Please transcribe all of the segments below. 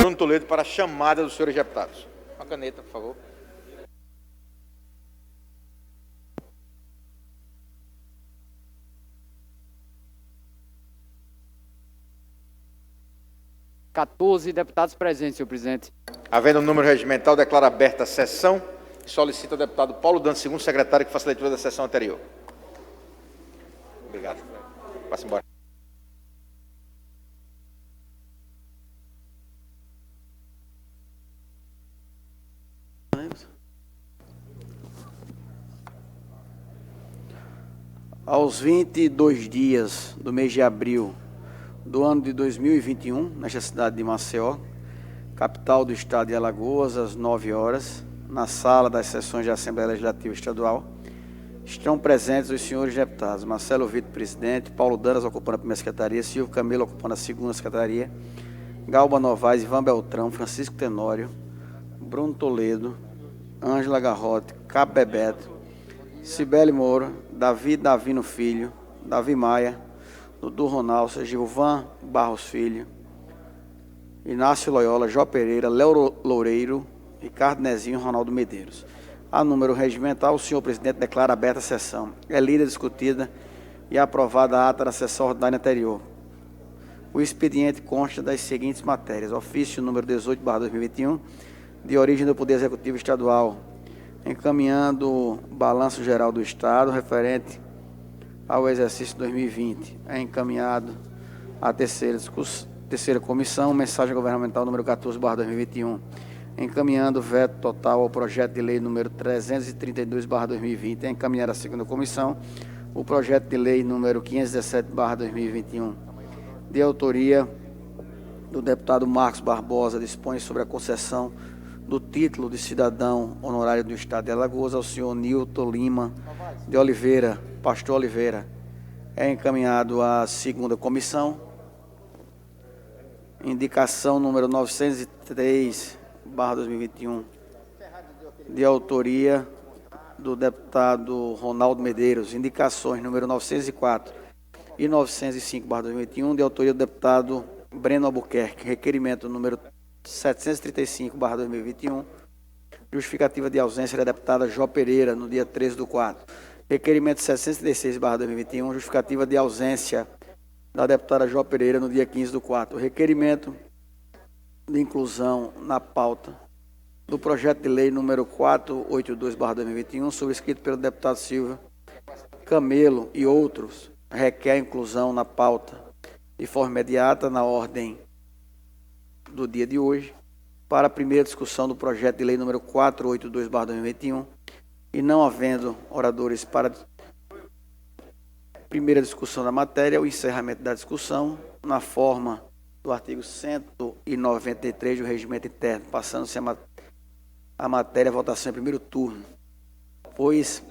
Bruno Toledo para a chamada dos senhores deputados. Uma caneta, por favor. Deputados presentes, senhor presidente. Havendo um número regimental, declaro aberta a sessão e solicito ao deputado Paulo Dantas, segundo secretário, que faça a leitura da sessão anterior. Obrigado. Passa embora. Aos 22 dias do mês de abril do ano de 2021, nesta cidade de Maceió, capital do estado de Alagoas, às 9 horas, na sala das sessões da Assembleia Legislativa Estadual, estão presentes os senhores deputados Marcelo Vitor, presidente, Paulo Dantas, ocupando a primeira secretaria, Silvio Camilo, ocupando a segunda secretaria, Galba Novaes, Ivan Beltrão, Francisco Tenório, Bruno Toledo, Ângela Garrote, Cabo Bebeto, Cibele Moura, Davi Davino Filho, Davi Maia, Dudu Ronaldo, Gilvan Barros Filho, Inácio Loyola, Jó Pereira, Léo Loureiro, Ricardo Nezinho e Ronaldo Medeiros. A número regimental, o senhor presidente declara aberta a sessão. É lida, discutida e aprovada a ata da sessão ordinária anterior. O expediente consta das seguintes matérias: ofício número 18/2021, de origem do Poder Executivo Estadual, encaminhando o balanço geral do Estado referente ao exercício 2020. É encaminhado à terceira comissão, mensagem governamental número 14/2021, encaminhando veto total ao projeto de lei número 332/2020. É encaminhado à segunda comissão o projeto de lei número 517/2021, de autoria do deputado Marcos Barbosa, dispõe sobre a concessão do título de cidadão honorário do Estado de Alagoas ao senhor Nilton Lima de Oliveira, Pastor Oliveira. É encaminhado à segunda comissão. Indicação número 903/2021, de autoria do deputado Ronaldo Medeiros. Indicações número 904 e 905/2021, de autoria do deputado Breno Albuquerque. Requerimento número 735/2021, justificativa de ausência da deputada Jó Pereira, no dia 13/4. Requerimento 736/2021, justificativa de ausência da deputada Jó Pereira, no dia 15/4. Requerimento de inclusão na pauta do projeto de lei número 482/2021, subscrito pelo deputado Silvio Camelo e outros, requer a inclusão na pauta de forma imediata, na ordem do dia de hoje, para a primeira discussão do projeto de lei número 482/2021, e não havendo oradores para primeira discussão da matéria, o encerramento da discussão, na forma do artigo 193 do Regimento Interno, passando-se a matéria a votação em primeiro turno, pois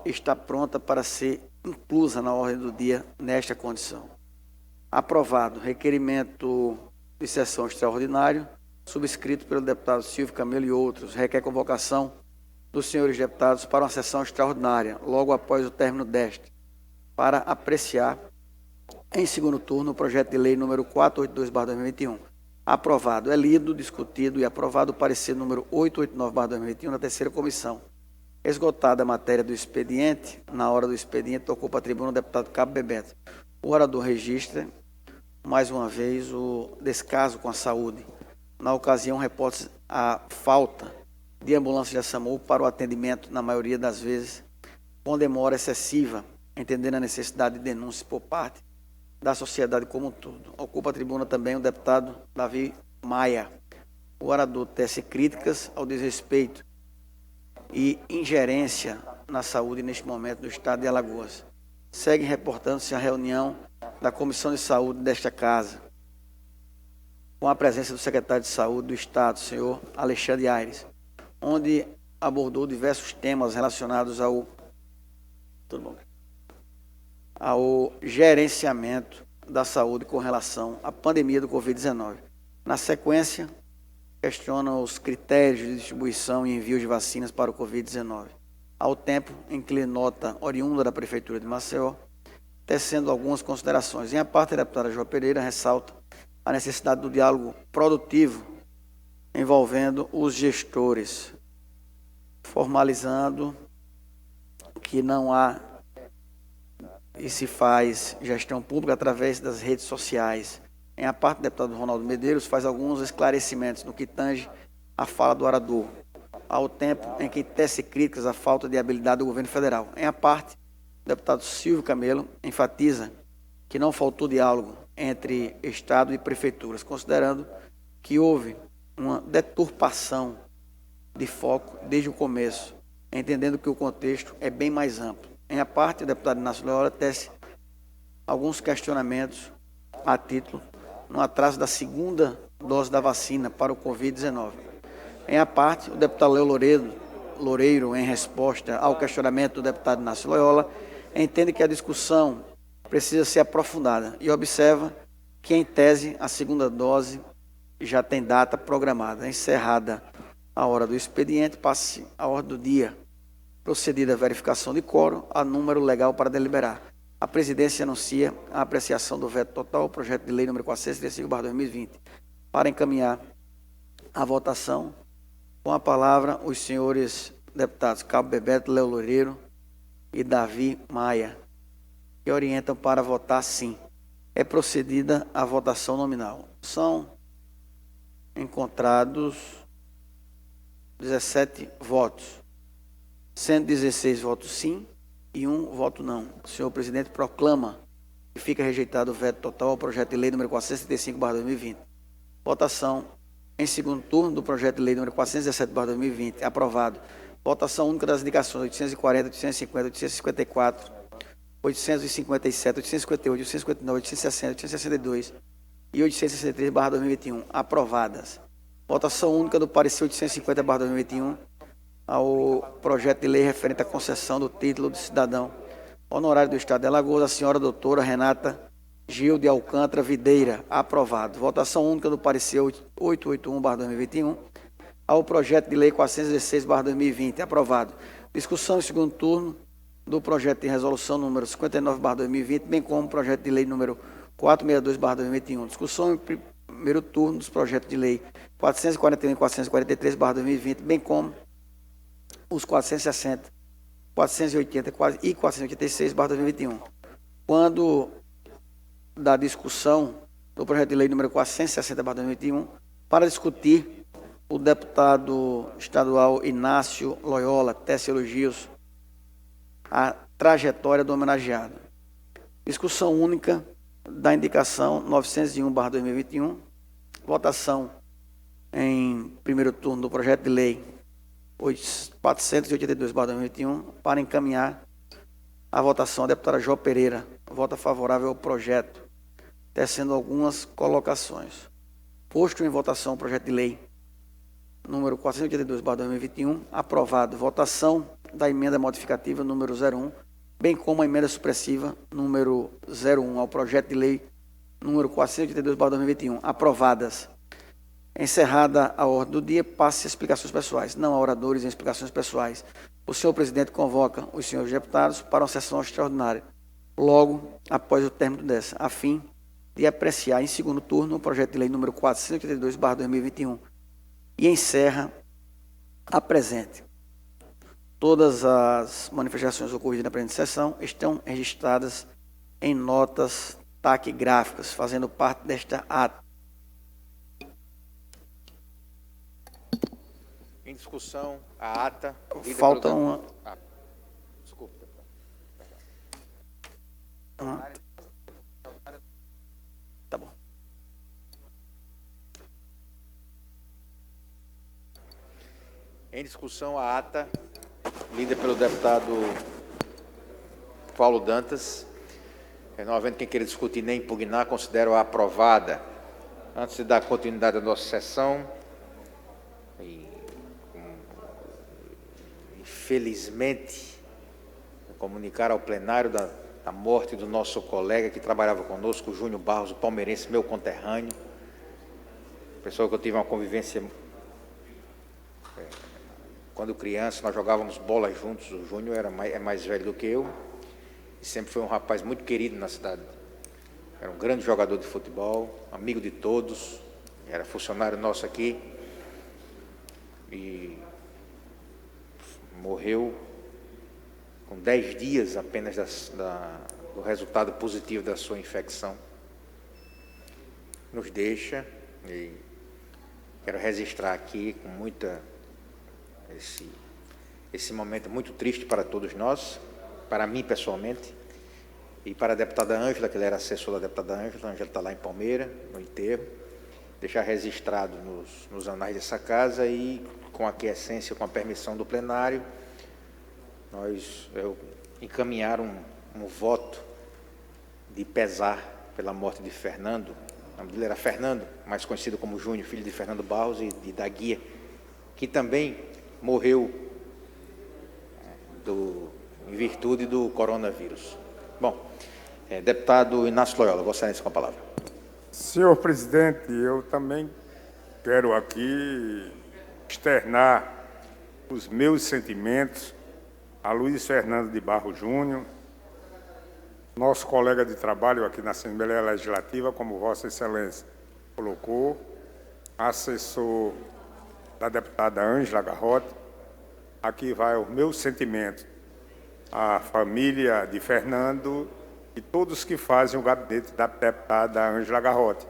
está pronta para ser inclusa na ordem do dia nesta condição. Aprovado. Requerimento de sessão extraordinária, subscrito pelo deputado Silvio Camelo e outros, requer convocação dos senhores deputados para uma sessão extraordinária, logo após o término desta, para apreciar em segundo turno o projeto de lei número 482/2021. Aprovado. É lido, discutido e aprovado o parecer número 889/2021 na terceira comissão. Esgotada a matéria do expediente, na hora do expediente, ocupa a tribuna o deputado Cabo Bebeto. O orador registra, mais uma vez, o descaso com a saúde. Na ocasião, reporta a falta de ambulância da SAMU para o atendimento, na maioria das vezes, com demora excessiva, entendendo a necessidade de denúncia por parte da sociedade como um todo. Ocupa a tribuna também o deputado Davi Maia. O orador tece críticas ao desrespeito e ingerência na saúde neste momento do estado de Alagoas. Segue reportando-se a reunião da Comissão de Saúde desta casa, com a presença do secretário de Saúde do Estado, senhor Alexandre Aires, onde abordou diversos temas relacionados ao gerenciamento da saúde com relação à pandemia do Covid-19. Na sequência, questiona os critérios de distribuição e envio de vacinas para o Covid-19, ao tempo em que lhe nota oriunda da Prefeitura de Maceió, tecendo algumas considerações. Em a parte, a deputada Jó Pereira ressalta a necessidade do diálogo produtivo envolvendo os gestores, formalizando que não há e se faz gestão pública através das redes sociais. Em a parte do deputado Ronaldo Medeiros faz alguns esclarecimentos no que tange a fala do orador, ao tempo em que tece críticas à falta de habilidade do governo federal. Em a parte, o deputado Silvio Camelo enfatiza que não faltou diálogo entre Estado e prefeituras, considerando que houve uma deturpação de foco desde o começo, entendendo que o contexto é bem mais amplo. Em a parte, o deputado Inácio Loyola tece alguns questionamentos a título no atraso da segunda dose da vacina para o Covid-19. Em a parte, o deputado Léo Loureiro, em resposta ao questionamento do deputado Inácio Loyola, entende que a discussão precisa ser aprofundada e observa que, em tese, a segunda dose já tem data programada. Encerrada a hora do expediente, passe a ordem do dia. Procedida a verificação de quórum, a número legal para deliberar. A presidência anuncia a apreciação do veto total ao projeto de lei número 435/2020 para encaminhar a votação. Com a palavra, os senhores deputados Cabo Bebeto, Léo Loureiro e Davi Maia, que orientam para votar sim. É procedida a votação nominal. São encontrados 17 votos, sendo 16 votos sim e 1 voto não. O senhor presidente proclama que fica rejeitado o veto total ao projeto de lei número 435/2020. Votação em segundo turno do projeto de lei número 417/2020. Aprovado. Votação única das indicações 840, 850, 854, 857, 858, 859, 860, 862 e 863/2021. Aprovadas. Votação única do parecer 850/2021 ao projeto de lei referente à concessão do título de cidadão honorário do Estado de Alagoas, a senhora doutora Renata Gil de Alcântara Videira. Aprovado. Votação única do parecer 881/2021 ao projeto de lei 416/2020. Aprovado. Discussão em segundo turno do projeto de resolução número 59/2020, bem como o projeto de lei número 462/2021. Discussão em primeiro turno dos projetos de lei 441 e 443/2020, bem como os 460, 480 e 486/2021. Quando da discussão do projeto de lei número 460/2021, para discutir o deputado estadual Inácio Loyola tece elogios à trajetória do homenageado. Discussão única da indicação 901/2021, votação em primeiro turno do projeto de lei 482/2021 para encaminhar a votação a deputada Jó Pereira. Vota favorável ao projeto, tecendo algumas colocações. Posto em votação o projeto de lei número 482/2021, aprovado. Votação da emenda modificativa número 01, bem como a emenda supressiva número 01 ao projeto de lei número 482/2021, aprovadas. Encerrada a ordem do dia, passe a explicações pessoais. Não há oradores em explicações pessoais. O senhor presidente convoca os senhores deputados para uma sessão extraordinária, logo após o término dessa, a fim de apreciar em segundo turno o projeto de lei número 482/2021 e encerra a presente. Todas as manifestações ocorridas na presente sessão estão registradas em notas taquigráficas, fazendo parte desta ata. Em discussão, a ata. Falta uma. Desculpe. Tá bom. Em discussão, a ata, lida pelo deputado Paulo Dantas. Não havendo quem queira discutir nem impugnar, considero-a aprovada. Antes de dar continuidade à nossa sessão, infelizmente, comunicar ao plenário da morte do nosso colega que trabalhava conosco, Júnior Barros, o palmeirense, meu conterrâneo, pessoa que eu tive uma convivência quando criança, nós jogávamos bola juntos. O Júnior é mais velho do que eu e sempre foi um rapaz muito querido na cidade. Era um grande jogador de futebol, amigo de todos, era funcionário nosso aqui. e morreu com 10 dias apenas do resultado positivo da sua infecção. Nos deixa, e quero registrar aqui com esse momento muito triste para todos nós, para mim pessoalmente, e para a deputada Ângela, que ela era assessora da deputada Ângela. A Ângela está lá em Palmeira, no enterro. Deixar registrado nos anais dessa casa e, com a aquiescência, com a permissão do plenário, eu encaminhar um voto de pesar pela morte de Fernando. O nome dele era Fernando, mais conhecido como Júnior, filho de Fernando Barros e da Guia, que também morreu em virtude do coronavírus. Bom, deputado Inácio Loyola, Vossa Excelência com a palavra. Senhor presidente, eu também quero aqui externar os meus sentimentos a Luiz Fernando de Barros Júnior, nosso colega de trabalho aqui na Assembleia Legislativa, como Vossa Excelência colocou, assessor da deputada Ângela Garrote. Aqui vai os meus sentimentos à família de Fernando e todos que fazem o gabinete da deputada Ângela Garrote.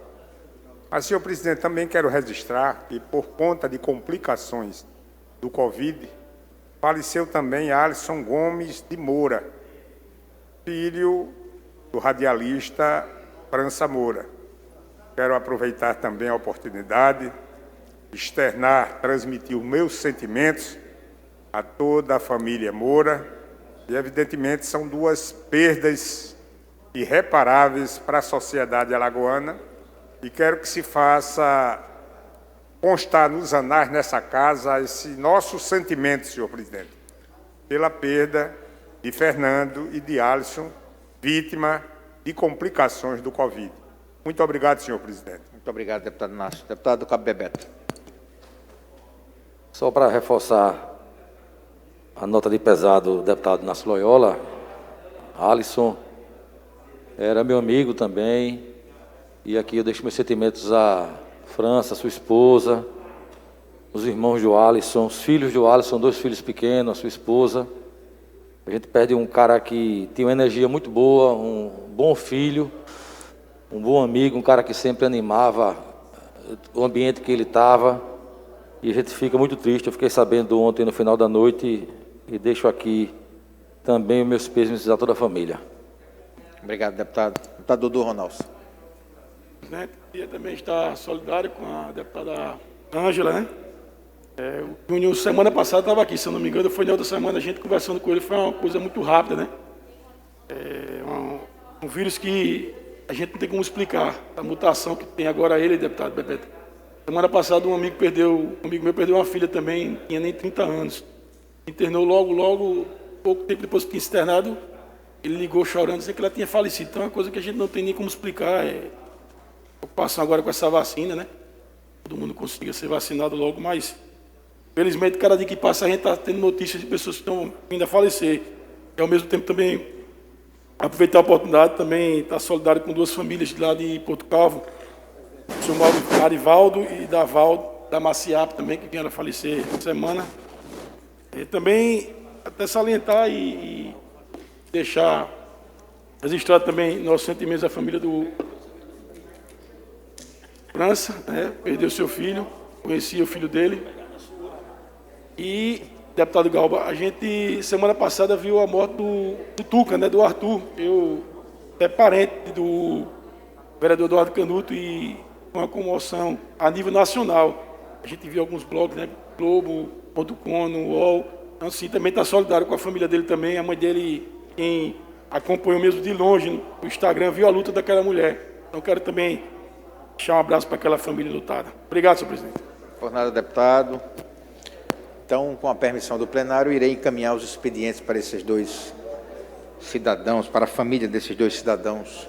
Mas, senhor presidente, também quero registrar que, por conta de complicações do Covid, faleceu também Alisson Gomes de Moura, filho do radialista França Moura. Quero aproveitar também a oportunidade de externar, transmitir os meus sentimentos a toda a família Moura, e, evidentemente, são duas perdas irreparáveis para a sociedade alagoana, e quero que se faça constar nos anais nessa casa esse nosso sentimento, senhor presidente, pela perda de Fernando e de Alisson, vítima de complicações do Covid. Muito obrigado, senhor presidente. Muito obrigado, deputado Inácio. Deputado Cabo Bebeto. Só para reforçar a nota de pesar do deputado Inácio Loyola, Alisson era meu amigo também, e aqui eu deixo meus sentimentos à França, sua esposa, os irmãos do Alisson, os filhos do Alisson, 2 filhos pequenos, a sua esposa. A gente perde um cara que tinha uma energia muito boa, um bom filho, um bom amigo, um cara que sempre animava o ambiente que ele estava, e a gente fica muito triste. Eu fiquei sabendo ontem no final da noite e deixo aqui também os meus pêsames a toda a família. Obrigado, deputado. Deputado Dudu Ronaldo. Queria também estar solidário com a deputada Ângela, né? O Júnior, semana passada, estava aqui, se eu não me engano, foi na outra semana, a gente conversando com ele, foi uma coisa muito rápida, né? Um vírus que a gente não tem como explicar, a mutação que tem agora ele, deputado Bebeto. Semana passada, um amigo meu perdeu uma filha também, não tinha nem 30 anos. Internou logo, pouco tempo depois que tinha externado, ele ligou chorando, dizendo que ela tinha falecido. Então é uma coisa que a gente não tem nem como explicar. Preocupação agora com essa vacina, né? Todo mundo consiga ser vacinado logo, mas, felizmente, cada dia que passa a gente está tendo notícias de pessoas que estão vindo a falecer. E, ao mesmo tempo, também aproveitar a oportunidade, também estar solidário com 2 famílias de lá de Porto Calvo, o senhor Arivaldo e da Maciap também, que vieram a falecer essa semana. E também, até salientar e deixar registrado também nossos sentimentos à família do França, né? Perdeu seu filho, conhecia o filho dele. E, deputado Galba, a gente, semana passada, viu a morte do Tuca, né? Do Arthur. Eu, é parente do vereador Eduardo Canuto, e uma comoção a nível nacional. A gente viu alguns blogs, né? Globo.com, no UOL. Então, sim, também está solidário com a família dele também. A mãe dele, quem acompanhou mesmo de longe no Instagram, viu a luta daquela mulher. Então, quero também deixar um abraço para aquela família lutada. Obrigado, senhor presidente. Por nada, deputado. Então, com a permissão do plenário, irei encaminhar os expedientes para esses 2 cidadãos, para a família desses 2 cidadãos.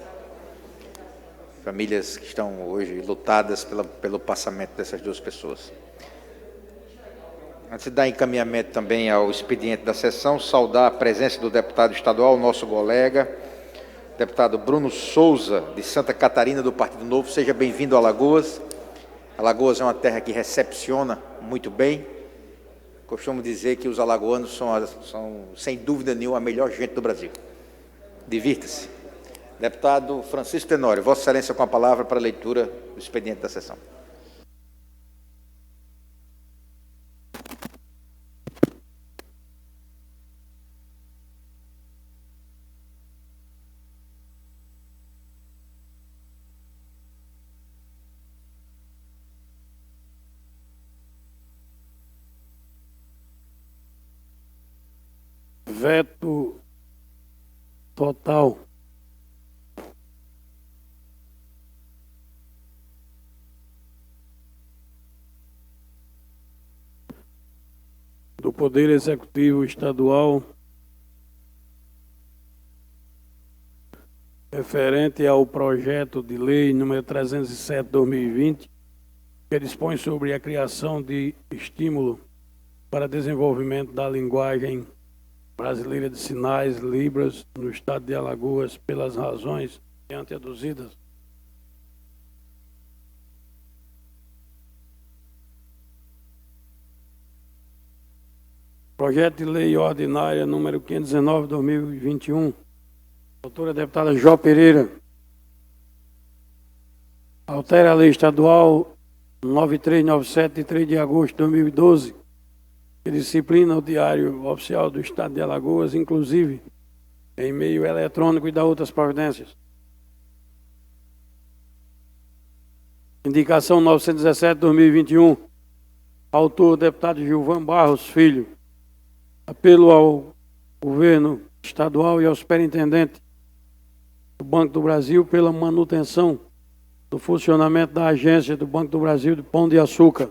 Famílias que estão hoje lutadas pelo passamento dessas 2 pessoas. Antes de dar encaminhamento também ao expediente da sessão, saudar a presença do deputado estadual, nosso colega, deputado Bruno Souza, de Santa Catarina, do Partido Novo. Seja bem-vindo a Alagoas. Alagoas é uma terra que recepciona muito bem costumo dizer que os alagoanos são, sem dúvida nenhuma, a melhor gente do Brasil. Divirta-se. Deputado Francisco Tenório, Vossa Excelência com a palavra para a leitura do expediente da sessão. Veto total. Do Poder Executivo Estadual referente ao projeto de lei número 307/2020, que dispõe sobre a criação de estímulo para desenvolvimento da linguagem brasileira de sinais, Libras, no estado de Alagoas, pelas razões diante aduzidas. Projeto de Lei Ordinária número 519/2021. Autora deputada Jó Pereira. Altera a Lei Estadual 9397, de 3 de agosto de 2012, que disciplina o Diário Oficial do Estado de Alagoas, inclusive em meio eletrônico e da outras providências. Indicação 917/2021. Autor, deputado Gilvan Barros Filho. Apelo ao governo estadual e ao superintendente do Banco do Brasil pela manutenção do funcionamento da agência do Banco do Brasil de Pão de Açúcar.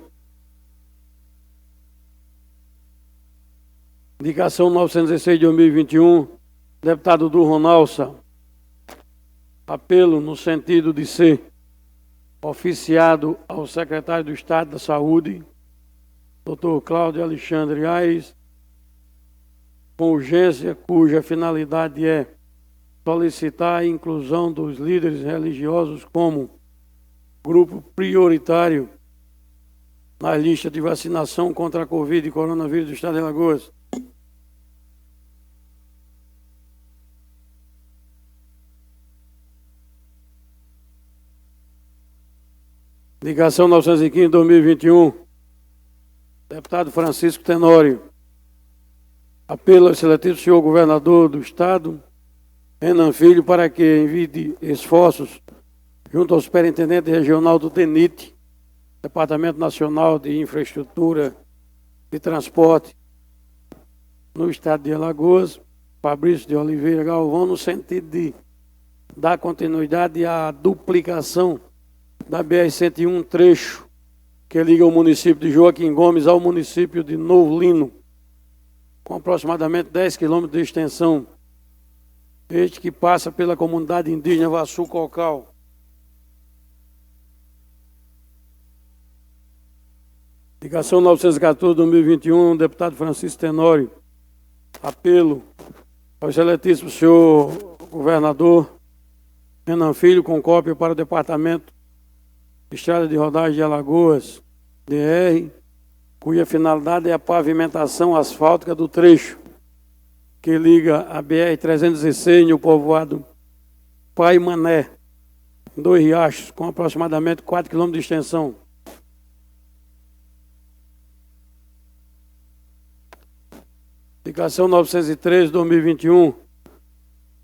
Indicação 916/2021, deputado do Ronalça. Apelo no sentido de ser oficiado ao secretário do Estado da Saúde, Dr. Cláudio Alexandre Aires, com urgência, cuja finalidade é solicitar a inclusão dos líderes religiosos como grupo prioritário na lista de vacinação contra a Covid e coronavírus do Estado de Alagoas. Indicação 915/2021, deputado Francisco Tenório. Apelo ao excelentíssimo senhor governador do Estado, Renan Filho, para que envie esforços junto ao superintendente regional do DENIT, Departamento Nacional de Infraestrutura de Transporte, no Estado de Alagoas, Fabrício de Oliveira Galvão, no sentido de dar continuidade à duplicação da BR-101, trecho que liga o município de Joaquim Gomes ao município de Novo Lino, com aproximadamente 10 quilômetros de extensão, este que passa pela comunidade indígena Vassu Cocal. Indicação 914/2021, deputado Francisco Tenório. Apelo ao excelentíssimo senhor governador Renan Filho, com cópia para o Departamento de Estrada de Rodagem de Alagoas, DR, cuja finalidade é a pavimentação asfáltica do trecho que liga a BR-316 no povoado Pai Mané, em 2 riachos, com aproximadamente 4 quilômetros de extensão. Indicação 913/2021,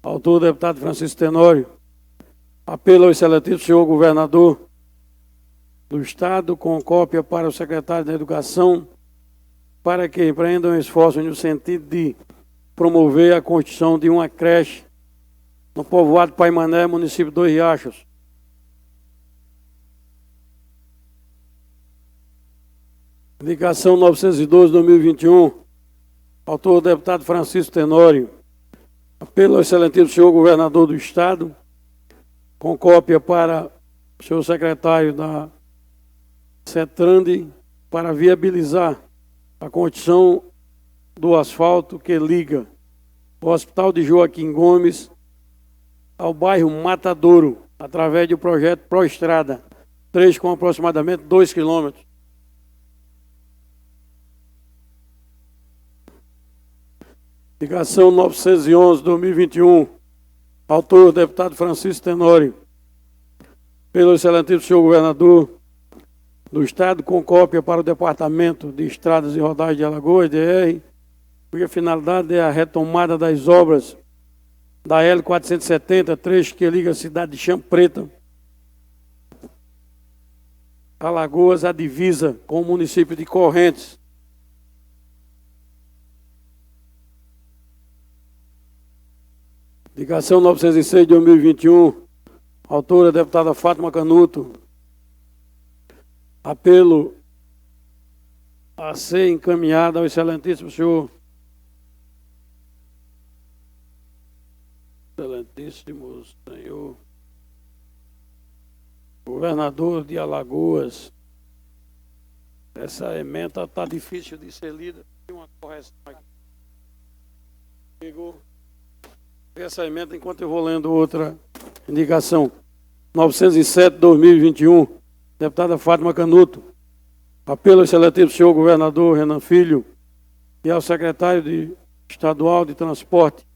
autor deputado Francisco Tenório. Apelo ao excelentíssimo senhor governador do Estado, com cópia para o secretário da Educação, para que empreendam esforços no sentido de promover a construção de uma creche no povoado Pai Mané, município de 2 Riachos. Indicação 912/2021, autor deputado Francisco Tenório. Apelo ao excelentíssimo senhor governador do Estado, com cópia para o senhor secretário da CETRAND, para viabilizar a construção do asfalto que liga o Hospital de Joaquim Gomes ao bairro Matadouro, através do projeto Proestrada, trecho com aproximadamente 2 quilômetros. Indicação 911/2021. Autor, deputado Francisco Tenório. Pelo excelentíssimo senhor governador do Estado, com cópia para o Departamento de Estradas e Rodagens de Alagoas, DR, cuja finalidade é a retomada das obras da L470, trecho que liga a cidade de Chã Preta, Alagoas, à divisa com o município de Correntes. Indicação 906/2021, autora deputada Fátima Canuto. Apelo a ser encaminhado ao excelentíssimo senhor governador de Alagoas. Essa ementa está difícil de ser lida. Tem uma correção aqui. Pegou essa emenda enquanto eu vou lendo outra indicação. 907/2021, deputada Fátima Canuto. Apelo ao excelentíssimo senhor governador Renan Filho e ao secretário estadual de Transporte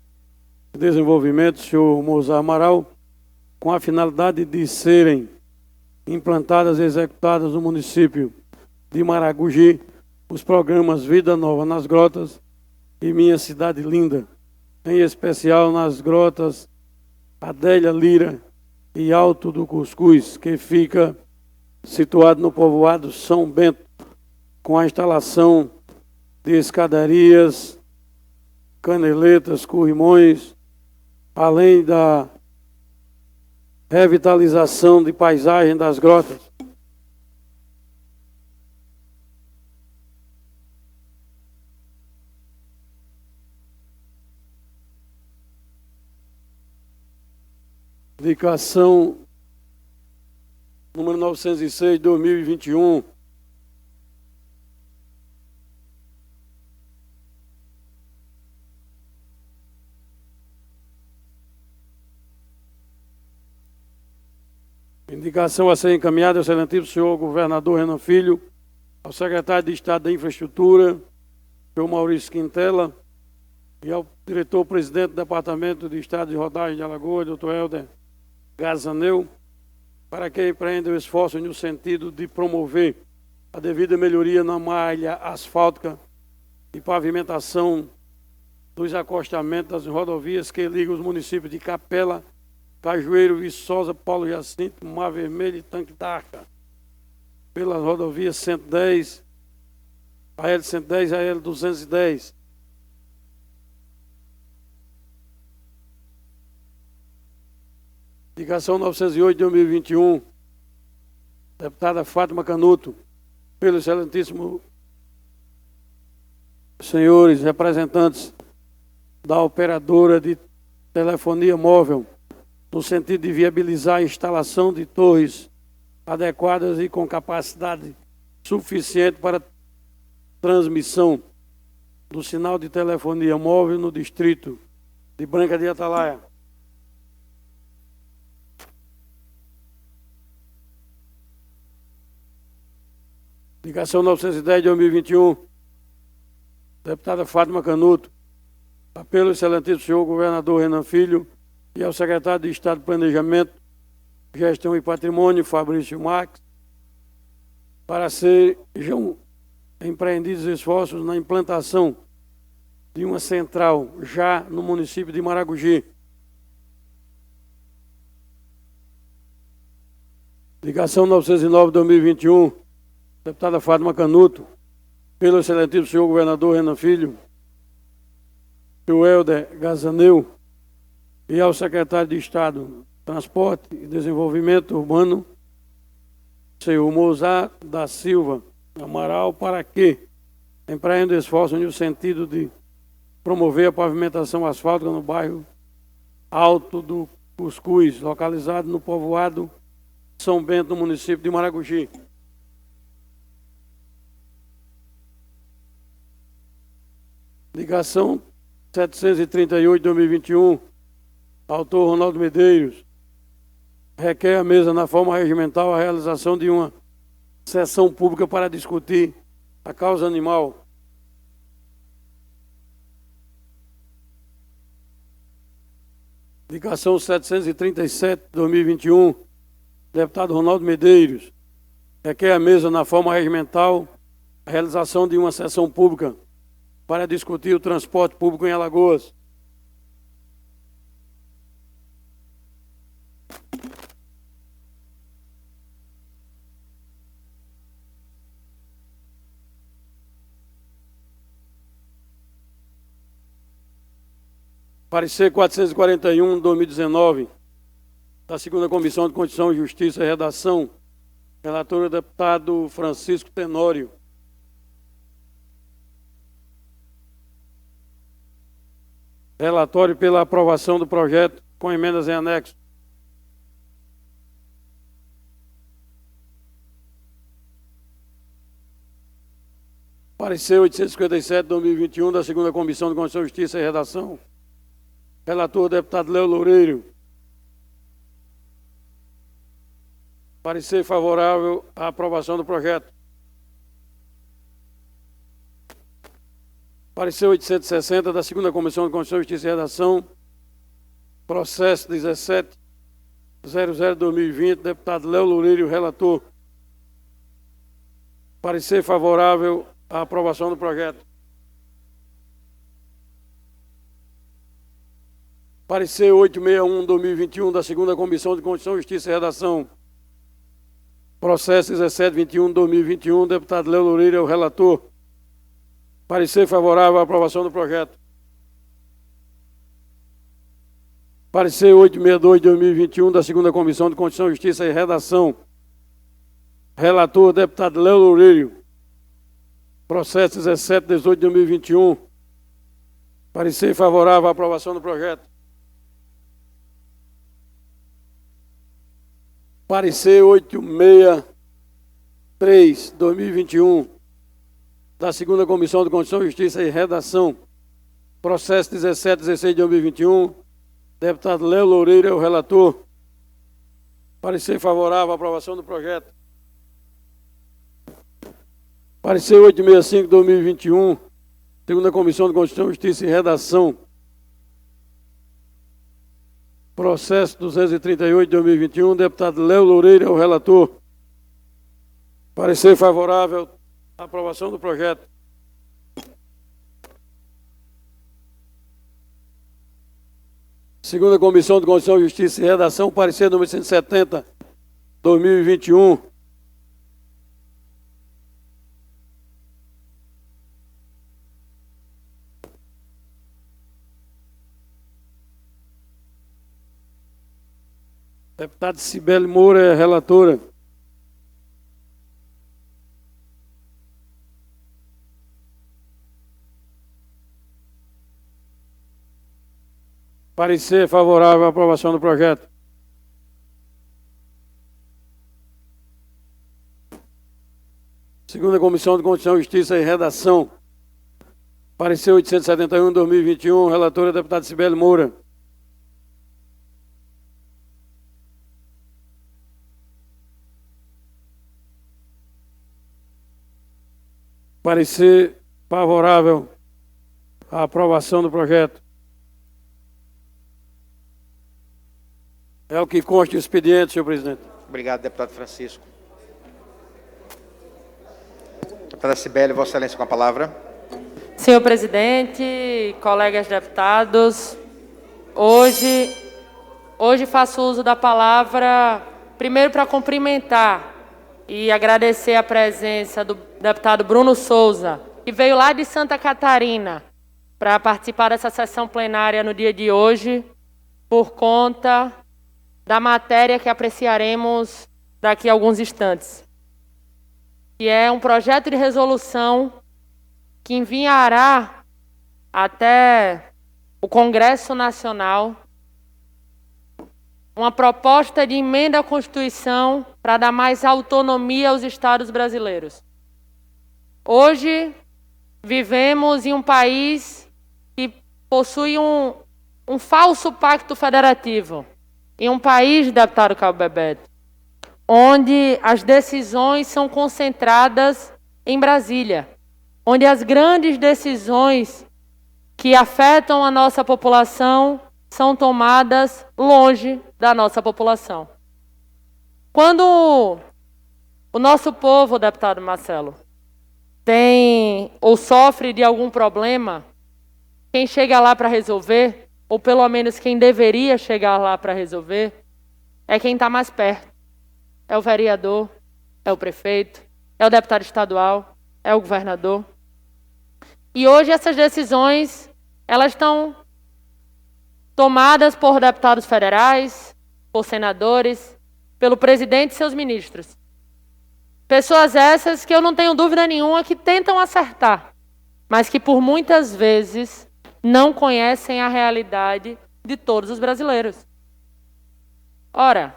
e Desenvolvimento, senhor Mozart Amaral, com a finalidade de serem implantadas e executadas no município de Maragogi os programas Vida Nova nas Grotas e Minha Cidade Linda, em especial nas grotas Adélia Lira e Alto do Cuscuz, que fica situado no povoado São Bento, com a instalação de escadarias, caneletas, corrimões, além da revitalização de paisagem das grotas. Indicação número 906/2021. Indicação a ser encaminhada ao excelentíssimo senhor governador Renan Filho, ao secretário de Estado da Infraestrutura, senhor Maurício Quintela, e ao diretor-presidente do Departamento de Estado de Rodagem de Alagoas, doutor Helder Gazaneu, para que empreenda o esforço no sentido de promover a devida melhoria na malha asfáltica e pavimentação dos acostamentos das rodovias que ligam os municípios de Capela, Cajueiro, Viçosa, Paulo Jacinto, Mar Vermelho e Tanque d'Arca, pelas rodovias 110, a L110 e a L210. Indicação 908/2021, deputada Fátima Canuto, pelo excelentíssimo senhores representantes da operadora de telefonia móvel, no sentido de viabilizar a instalação de torres adequadas e com capacidade suficiente para transmissão do sinal de telefonia móvel no distrito de Branca de Atalaia. Indicação 910/2021, deputada Fátima Canuto. Apelo ao excelentíssimo senhor governador Renan Filho e ao secretário de Estado de Planejamento, Gestão e Patrimônio, Fabrício Marques, para sejam empreendidos esforços na implantação de uma central já no município de Maragogi. Indicação 909/2021, deputada Fátima Canuto, pelo excelentíssimo senhor governador Renan Filho, senhor Helder Gazaneu, e ao secretário de Estado de Transporte e Desenvolvimento Urbano, senhor Mozart da Silva Amaral, para que empreenda esforço no sentido de promover a pavimentação asfáltica no bairro Alto do Cuscuz, localizado no povoado São Bento, no município de Maragogi. Ligação 738/2021, autor Ronaldo Medeiros, requer à mesa, na forma regimental, a realização de uma sessão pública para discutir a causa animal. Indicação 737, 2021, deputado Ronaldo Medeiros, requer a mesa na forma regimental a realização de uma sessão pública para discutir o transporte público em Alagoas. Parecer 441, 2019, da segunda Comissão de Constituição, Justiça e Redação, relator o deputado Francisco Tenório. Relatório pela aprovação do projeto com emendas em anexo. Parecer 857, 2021, da segunda Comissão de Constituição, Justiça e Redação. Relator, deputado Léo Loureiro. Parecer favorável à aprovação do projeto. Parecer 860, da segunda Comissão de Constituição, Justiça e Redação. Processo 1700-2020, deputado Léo Loureiro, relator. Parecer favorável à aprovação do projeto. Parecer 861, 2021, da segunda Comissão de Constituição, Justiça e Redação. Processo 1721, 2021, deputado Léo Loureiro é o relator. Parecer favorável à aprovação do projeto. Parecer 862, 2021, da segunda Comissão de Constituição, Justiça e Redação. Relator, deputado Léo Loureiro. Processo 1718, 2021. Parecer favorável à aprovação do projeto. Parecer 863, 2021, da segunda Comissão de Constituição, Justiça e Redação. Processo 1716, 2021. Deputado Léo Loureiro é o relator. Parecer favorável à aprovação do projeto. Parecer 865, 2021, segunda Comissão de Constituição, Justiça e Redação. Processo 238, 2021, deputado Léo Loureiro é o relator. Parecer favorável à aprovação do projeto. Segunda Comissão de Constituição, Justiça e Redação, parecer número 170, 2021. Deputada Cibele Moura é relatora. Parecer favorável à aprovação do projeto. Segunda Comissão de Constituição, Justiça e Redação. Parecer 871, 2021, relatora deputada Cibele Moura. Parecer favorável à aprovação do projeto. É o que consta do expediente, senhor presidente. Obrigado, deputado Francisco. Deputada Cibele, Vossa Excelência com a palavra. Senhor presidente, colegas deputados, hoje faço uso da palavra, primeiro para cumprimentar e agradecer a presença do deputado Bruno Souza, que veio lá de Santa Catarina para participar dessa sessão plenária no dia de hoje, por conta da matéria que apreciaremos daqui a alguns instantes, que é um projeto de resolução que enviará até o Congresso Nacional uma proposta de emenda à Constituição para dar mais autonomia aos estados brasileiros. Hoje, vivemos em um país que possui um falso pacto federativo. Em um país, deputado Cabo Bebeto, onde as decisões são concentradas em Brasília, onde as grandes decisões que afetam a nossa população são tomadas longe da nossa população. Quando o nosso povo, deputado Marcelo, tem ou sofre de algum problema, quem chega lá para resolver, ou pelo menos quem deveria chegar lá para resolver, é quem está mais perto. É o vereador, é o prefeito, é o deputado estadual, é o governador. E hoje essas decisões, elas estão tomadas por deputados federais, por senadores, pelo presidente e seus ministros. Pessoas essas que eu não tenho dúvida nenhuma que tentam acertar, mas que por muitas vezes não conhecem a realidade de todos os brasileiros. Ora,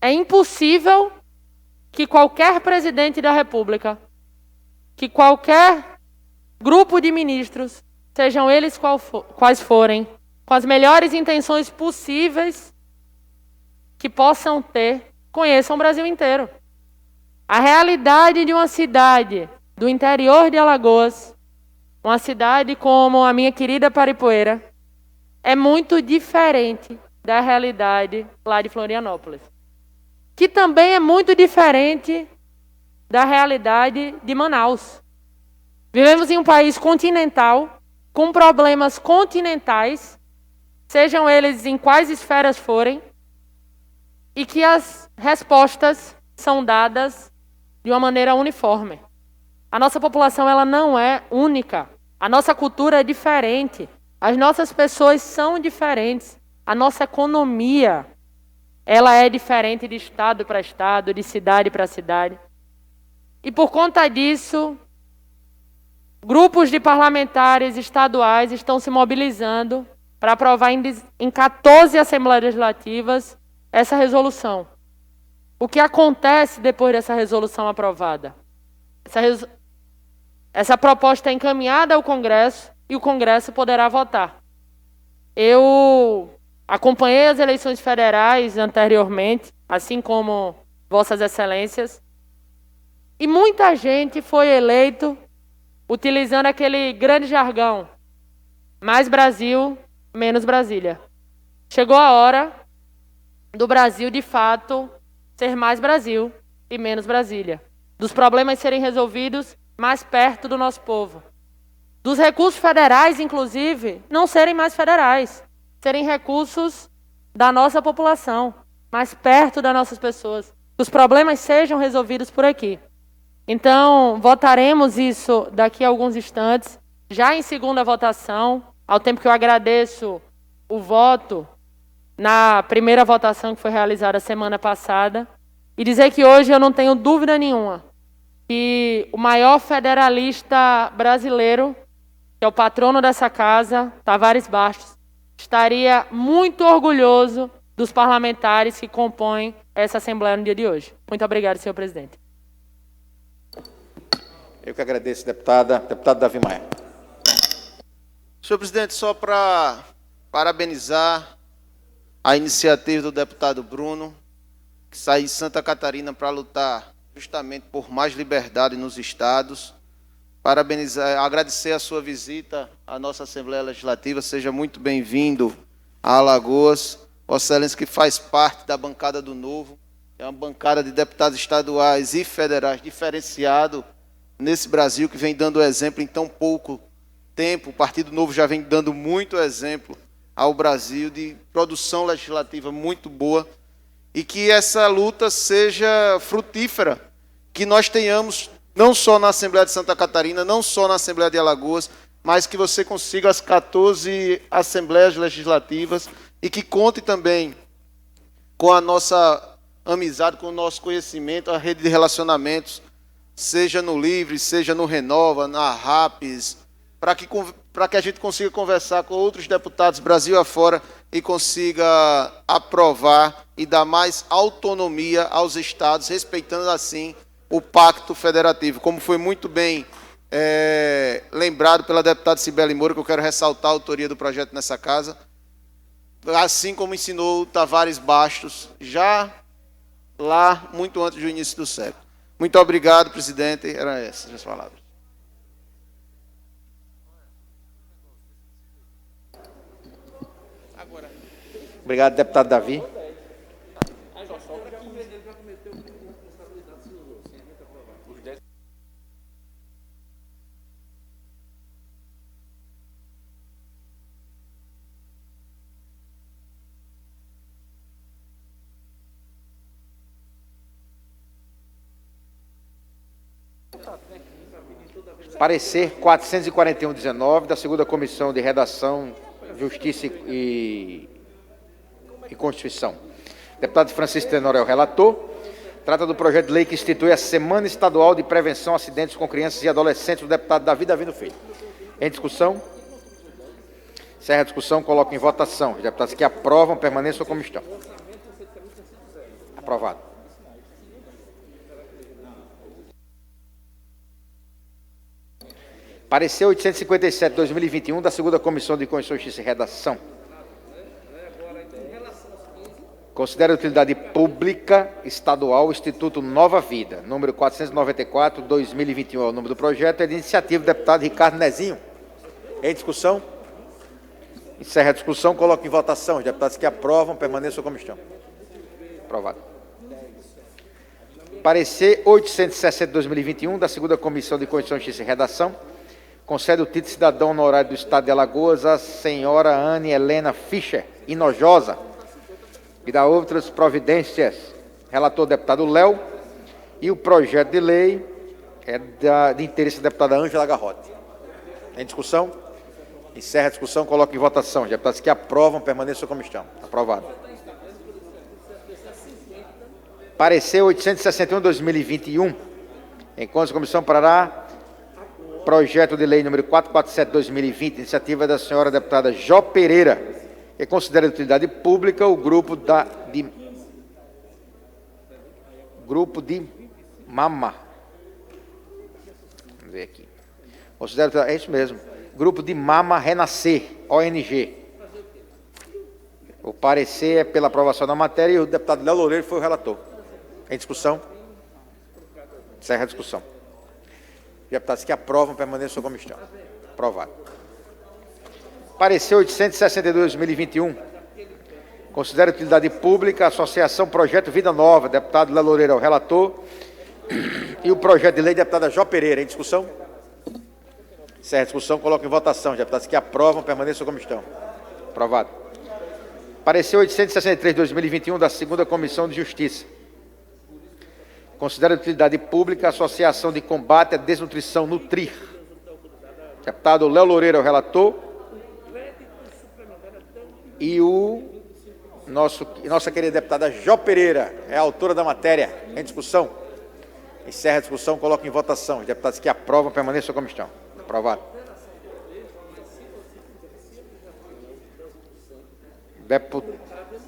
é impossível que qualquer presidente da República, que qualquer grupo de ministros, sejam eles quais forem, com as melhores intenções possíveis que possam ter, conheçam o Brasil inteiro. A realidade de uma cidade do interior de Alagoas, uma cidade como a minha querida Paripoeira, é muito diferente da realidade lá de Florianópolis, que também é muito diferente da realidade de Manaus. Vivemos em um país continental, com problemas continentais, sejam eles em quais esferas forem, e que as respostas são dadas de uma maneira uniforme. A nossa população, ela não é única. A nossa cultura é diferente. As nossas pessoas são diferentes. A nossa economia, ela é diferente de estado para estado, de cidade para cidade. E por conta disso, grupos de parlamentares estaduais estão se mobilizando para aprovar em 14 Assembleias Legislativas essa resolução. O que acontece depois dessa resolução aprovada? Essa proposta é encaminhada ao Congresso e o Congresso poderá votar. Eu acompanhei as eleições federais anteriormente, assim como Vossas Excelências, e muita gente foi eleito utilizando aquele grande jargão: mais Brasil, menos Brasília. Chegou a hora do Brasil, de fato, ser mais Brasil e menos Brasília. Dos problemas serem resolvidos mais perto do nosso povo. Dos recursos federais, inclusive, não serem mais federais. Serem recursos da nossa população, mais perto das nossas pessoas. Que os problemas sejam resolvidos por aqui. Então, votaremos isso daqui a alguns instantes, já em segunda votação, ao tempo que eu agradeço o voto na primeira votação que foi realizada semana passada, e dizer que hoje eu não tenho dúvida nenhuma que o maior federalista brasileiro, que é o patrono dessa casa, Tavares Bastos, estaria muito orgulhoso dos parlamentares que compõem essa Assembleia no dia de hoje. Muito obrigado, senhor presidente. Eu que agradeço, deputada. Deputado Davi Maia. Senhor presidente, só para parabenizar a iniciativa do deputado Bruno, que saiu de Santa Catarina para lutar justamente por mais liberdade nos estados. Parabenizar, agradecer a sua visita à nossa Assembleia Legislativa. Seja muito bem-vindo a Alagoas. Vossa Excelência, que faz parte da bancada do Novo, é uma bancada de deputados estaduais e federais diferenciado nesse Brasil, que vem dando exemplo em tão pouco tempo. O Partido Novo já vem dando muito exemplo ao Brasil de produção legislativa muito boa, e que essa luta seja frutífera, que nós tenhamos, não só na Assembleia de Santa Catarina, não só na Assembleia de Alagoas, mas que você consiga as 14 Assembleias Legislativas e que conte também com a nossa amizade, com o nosso conhecimento, a rede de relacionamentos, seja no Livre, seja no Renova, na RAPES, para que a gente consiga conversar com outros deputados Brasil afora e consiga aprovar e dar mais autonomia aos estados, respeitando assim o pacto federativo. Como foi muito bem lembrado pela deputada Cibele Moura, que eu quero ressaltar a autoria do projeto nessa casa, assim como ensinou Tavares Bastos, já lá, muito antes do início do século. Muito obrigado, presidente. Eram essas as palavras. Obrigado, deputado Davi. Parecer 441/19 da segunda Comissão de Redação, Justiça e Constituição. Deputado Francisco Tenório é o relator. Trata do projeto de lei que institui a Semana Estadual de Prevenção a Acidentes com Crianças e Adolescentes do deputado Davi Davino Filho. Em discussão? Encerra a discussão, coloco em votação. Os deputados que aprovam permaneçam como estão. Aprovado. Parecer 857/2021 da segunda Comissão de Constituição, Justiça e Redação. Considera a utilidade pública estadual o Instituto Nova Vida, número 494/2021, é o número do projeto, é de iniciativa do deputado Ricardo Nezinho. Em discussão? Encerra a discussão, coloco em votação. Os deputados que aprovam permaneçam como estão. Aprovado. Parecer 860/2021 da segunda Comissão de Constituição, Justiça e Redação. Concede o título de cidadão honorário do Estado de Alagoas à senhora Anne Helena Fischer Hinojosa e dá outras providências. Relator deputado Léo. E o projeto de lei é de interesse da deputada Ângela Garrote. Em discussão? Encerra a discussão, coloco em votação. Os deputados que aprovam permaneçam como estão. Aprovado. Parecer 861/2021. Enquanto a comissão parará. Projeto de lei número 447/2020, iniciativa da senhora deputada Jó Pereira, que considera de utilidade pública o grupo de Mama. Vamos ver aqui. Considera, é isso mesmo. Grupo de Mama Renascer, ONG. O parecer é pela aprovação da matéria e o deputado Léo Loureiro foi o relator. Em discussão? Encerra a discussão. Deputados que aprovam permaneçam como estão. Aprovado. Parecer 862/2021. Considera utilidade pública a Associação Projeto Vida Nova. Deputado Léo Loureiro é o relator. E o projeto de lei, deputada Jó Pereira. Em discussão? Encerra a discussão, coloco em votação. Deputados que aprovam permaneçam como estão. Aprovado. Parecer 863/2021 da segunda Comissão de Justiça. Considera de utilidade pública a Associação de Combate à Desnutrição Nutrir. Deputado Léo Loureiro é o relator. E nossa querida deputada Jó Pereira é a autora da matéria. Em discussão? Encerra a discussão, coloco em votação. Os deputados que aprovam permaneçam como estão. Aprovado.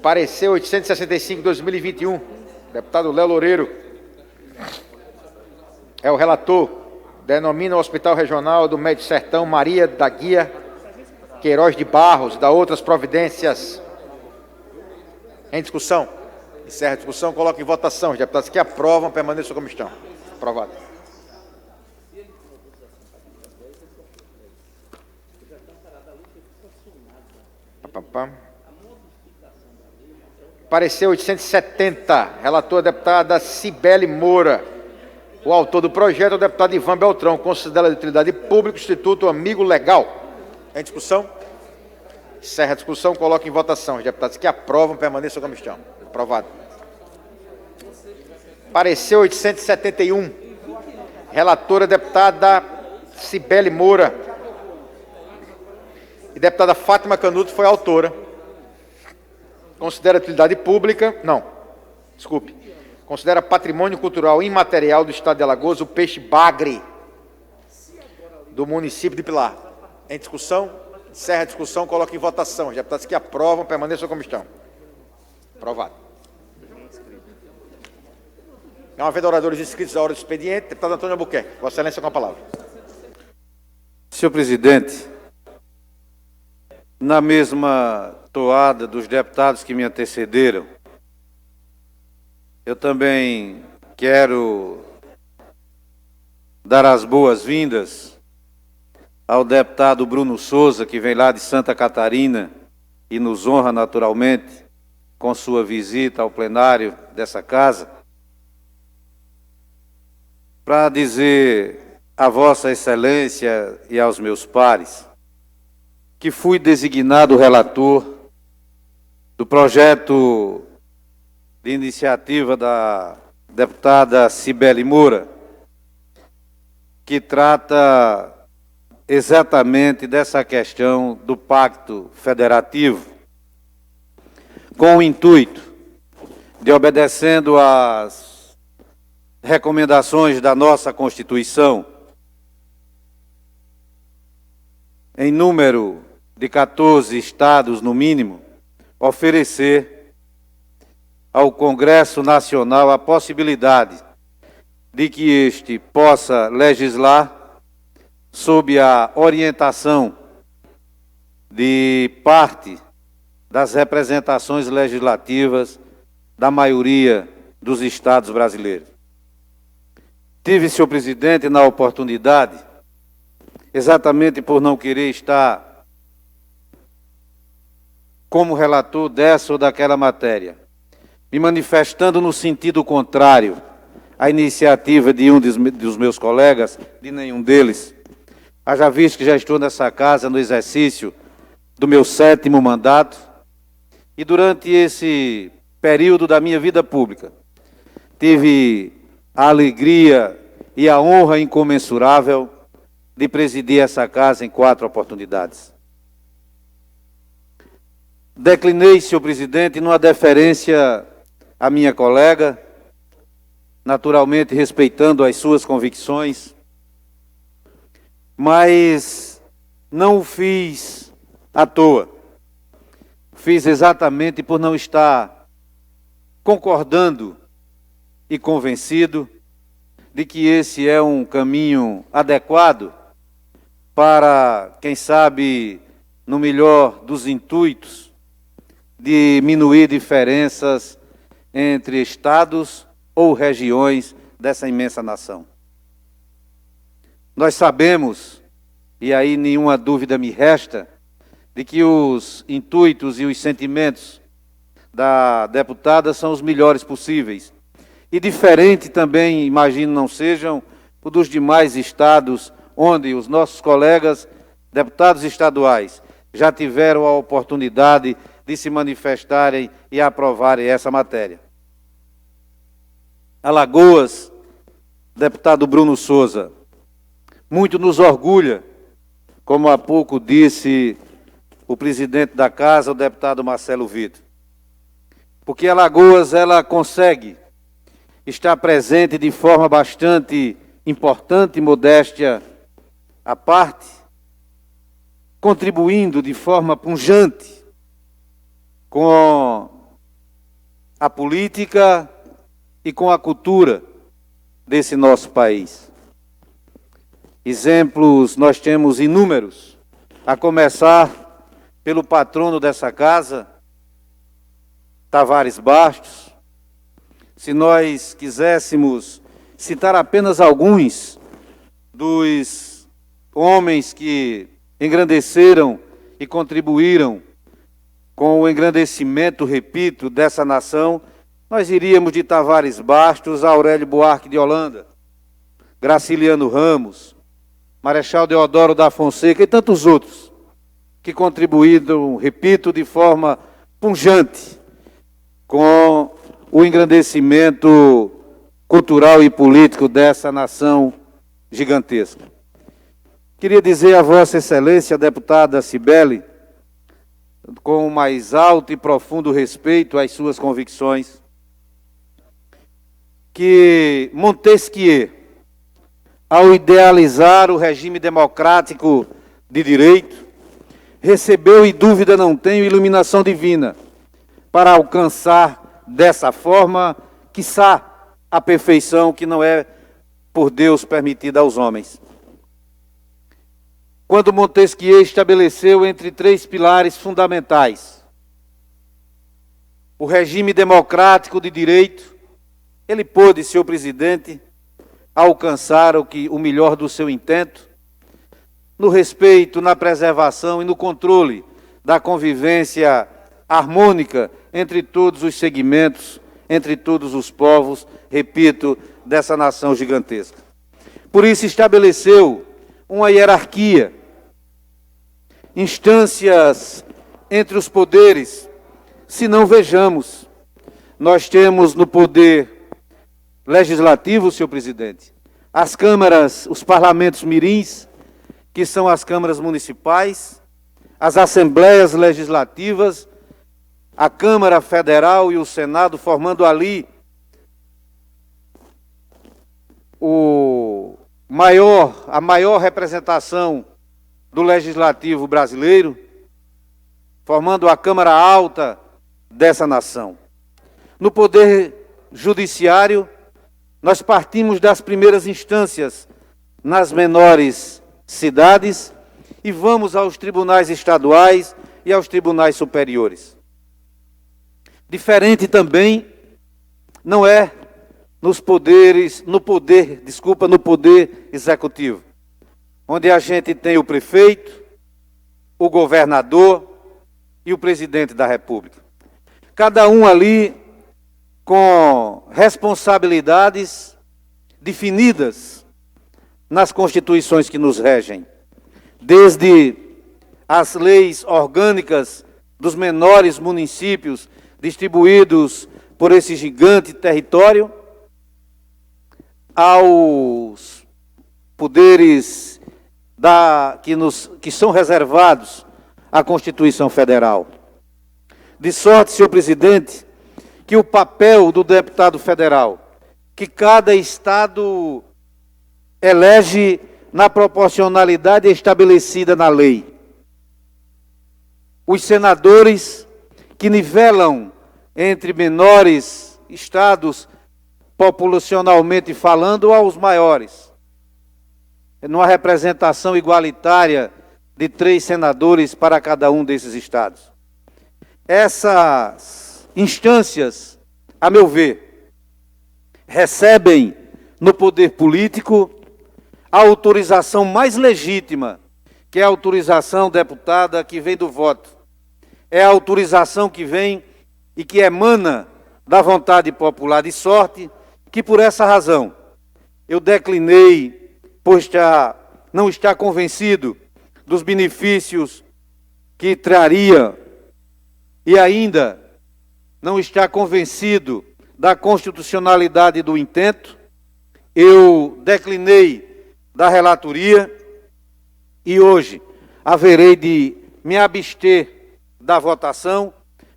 Parecer 865/2021. Deputado Léo Loureiro é o relator. Denomina o Hospital Regional do Médio Sertão Maria da Guia Queiroz de Barros, dá outras providências. Em discussão? Encerra a discussão, coloca em votação. Os deputados que aprovam permaneçam como estão. Aprovado. Parecer 870, relator a deputada Cibele Moura. O autor do projeto é o deputado Ivan Beltrão. Considera de utilidade pública o Instituto Amigo Legal. Em discussão? Encerra a discussão, coloca em votação. Os deputados que aprovam permaneçam como estão. Aprovado. Parecer 871, relatora deputada Cibele Moura. E deputada Fátima Canuto foi a autora. Considera utilidade pública, considera patrimônio cultural imaterial do Estado de Alagoas o peixe bagre do município de Pilar. Em discussão? Encerra a discussão, coloca em votação. Os deputados que aprovam permaneçam como estão. Aprovado. Não havendo oradores inscritos à hora do expediente, deputado Antônio Albuquerque. Vossa Excelência com a palavra. Senhor presidente, na mesma toada dos deputados que me antecederam, eu também quero dar as boas-vindas ao deputado Bruno Souza, que vem lá de Santa Catarina e nos honra naturalmente com sua visita ao plenário dessa casa, para dizer a Vossa Excelência e aos meus pares que fui designado relator do projeto de iniciativa da deputada Cibele Moura, que trata exatamente dessa questão do Pacto Federativo, com o intuito de, obedecendo às recomendações da nossa Constituição, em número de 14 estados no mínimo, oferecer ao Congresso Nacional a possibilidade de que este possa legislar sob a orientação de parte das representações legislativas da maioria dos estados brasileiros. Tive, senhor presidente, na oportunidade, exatamente por não querer estar como relator dessa ou daquela matéria, me manifestando no sentido contrário à iniciativa de um dos meus colegas, de nenhum deles, haja visto que já estou nessa casa no exercício do meu 7º mandato, e durante esse período da minha vida pública, tive a alegria e a honra incomensurável de presidir essa casa em 4 oportunidades. Declinei, senhor presidente, numa deferência à minha colega, naturalmente respeitando as suas convicções, mas não o fiz à toa. Fiz exatamente por não estar concordando e convencido de que esse é um caminho adequado para, quem sabe, no melhor dos intuitos, diminuir diferenças entre estados ou regiões dessa imensa nação. Nós sabemos, e aí nenhuma dúvida me resta, de que os intuitos e os sentimentos da deputada são os melhores possíveis. E diferente também, imagino, não sejam o dos demais estados, onde os nossos colegas deputados estaduais já tiveram a oportunidade de se manifestarem e aprovarem essa matéria. Alagoas, deputado Bruno Souza, muito nos orgulha, como há pouco disse o presidente da casa, o deputado Marcelo Vitor, porque Alagoas ela consegue estar presente de forma bastante importante e modéstia à parte, contribuindo de forma pungente com a política e com a cultura desse nosso país. Exemplos nós temos inúmeros, a começar pelo patrono dessa casa, Tavares Bastos. Se nós quiséssemos citar apenas alguns dos homens que engrandeceram e contribuíram com o engrandecimento, repito, dessa nação, nós iríamos de Tavares Bastos a Aurélio Buarque de Holanda, Graciliano Ramos, Marechal Deodoro da Fonseca e tantos outros que contribuíram, repito, de forma pungente com o engrandecimento cultural e político dessa nação gigantesca. Queria dizer a Vossa Excelência, a deputada Cibele, com o mais alto e profundo respeito às suas convicções, que Montesquieu, ao idealizar o regime democrático de direito, recebeu, e dúvida não tenho, iluminação divina para alcançar dessa forma, quiçá, a perfeição que não é por Deus permitida aos homens. Quando Montesquieu estabeleceu entre 3 pilares fundamentais o regime democrático de direito, ele pôde, senhor presidente, alcançar o melhor do seu intento, no respeito, na preservação e no controle da convivência harmônica entre todos os segmentos, entre todos os povos, repito, dessa nação gigantesca. Por isso estabeleceu uma hierarquia, instâncias entre os poderes. Se não, vejamos, nós temos no poder legislativo, senhor presidente, as câmaras, os parlamentos mirins, que são as câmaras municipais, as assembleias legislativas, a Câmara Federal e o Senado, formando ali a maior representação do legislativo brasileiro, formando a Câmara Alta dessa nação. No poder judiciário, nós partimos das primeiras instâncias nas menores cidades e vamos aos tribunais estaduais e aos tribunais superiores. Diferente também não é no poder executivo, onde a gente tem o prefeito, o governador e o presidente da República. Cada um ali com responsabilidades definidas nas constituições que nos regem, desde as leis orgânicas dos menores municípios distribuídos por esse gigante território, aos poderes que são reservados à Constituição Federal. De sorte, senhor presidente, que o papel do deputado federal, que cada estado elege na proporcionalidade estabelecida na lei. Os senadores que nivelam entre menores estados, populacionalmente falando, aos maiores. Numa representação igualitária de 3 senadores para cada um desses estados. Essas instâncias, a meu ver, recebem no poder político a autorização mais legítima, que é a autorização, deputada, que vem do voto. É a autorização que vem e que emana da vontade popular. De sorte que, por essa razão, eu declinei, pois não está convencido dos benefícios que traria e ainda não está convencido da constitucionalidade do intento, eu declinei da relatoria e hoje haverei de me abster da votação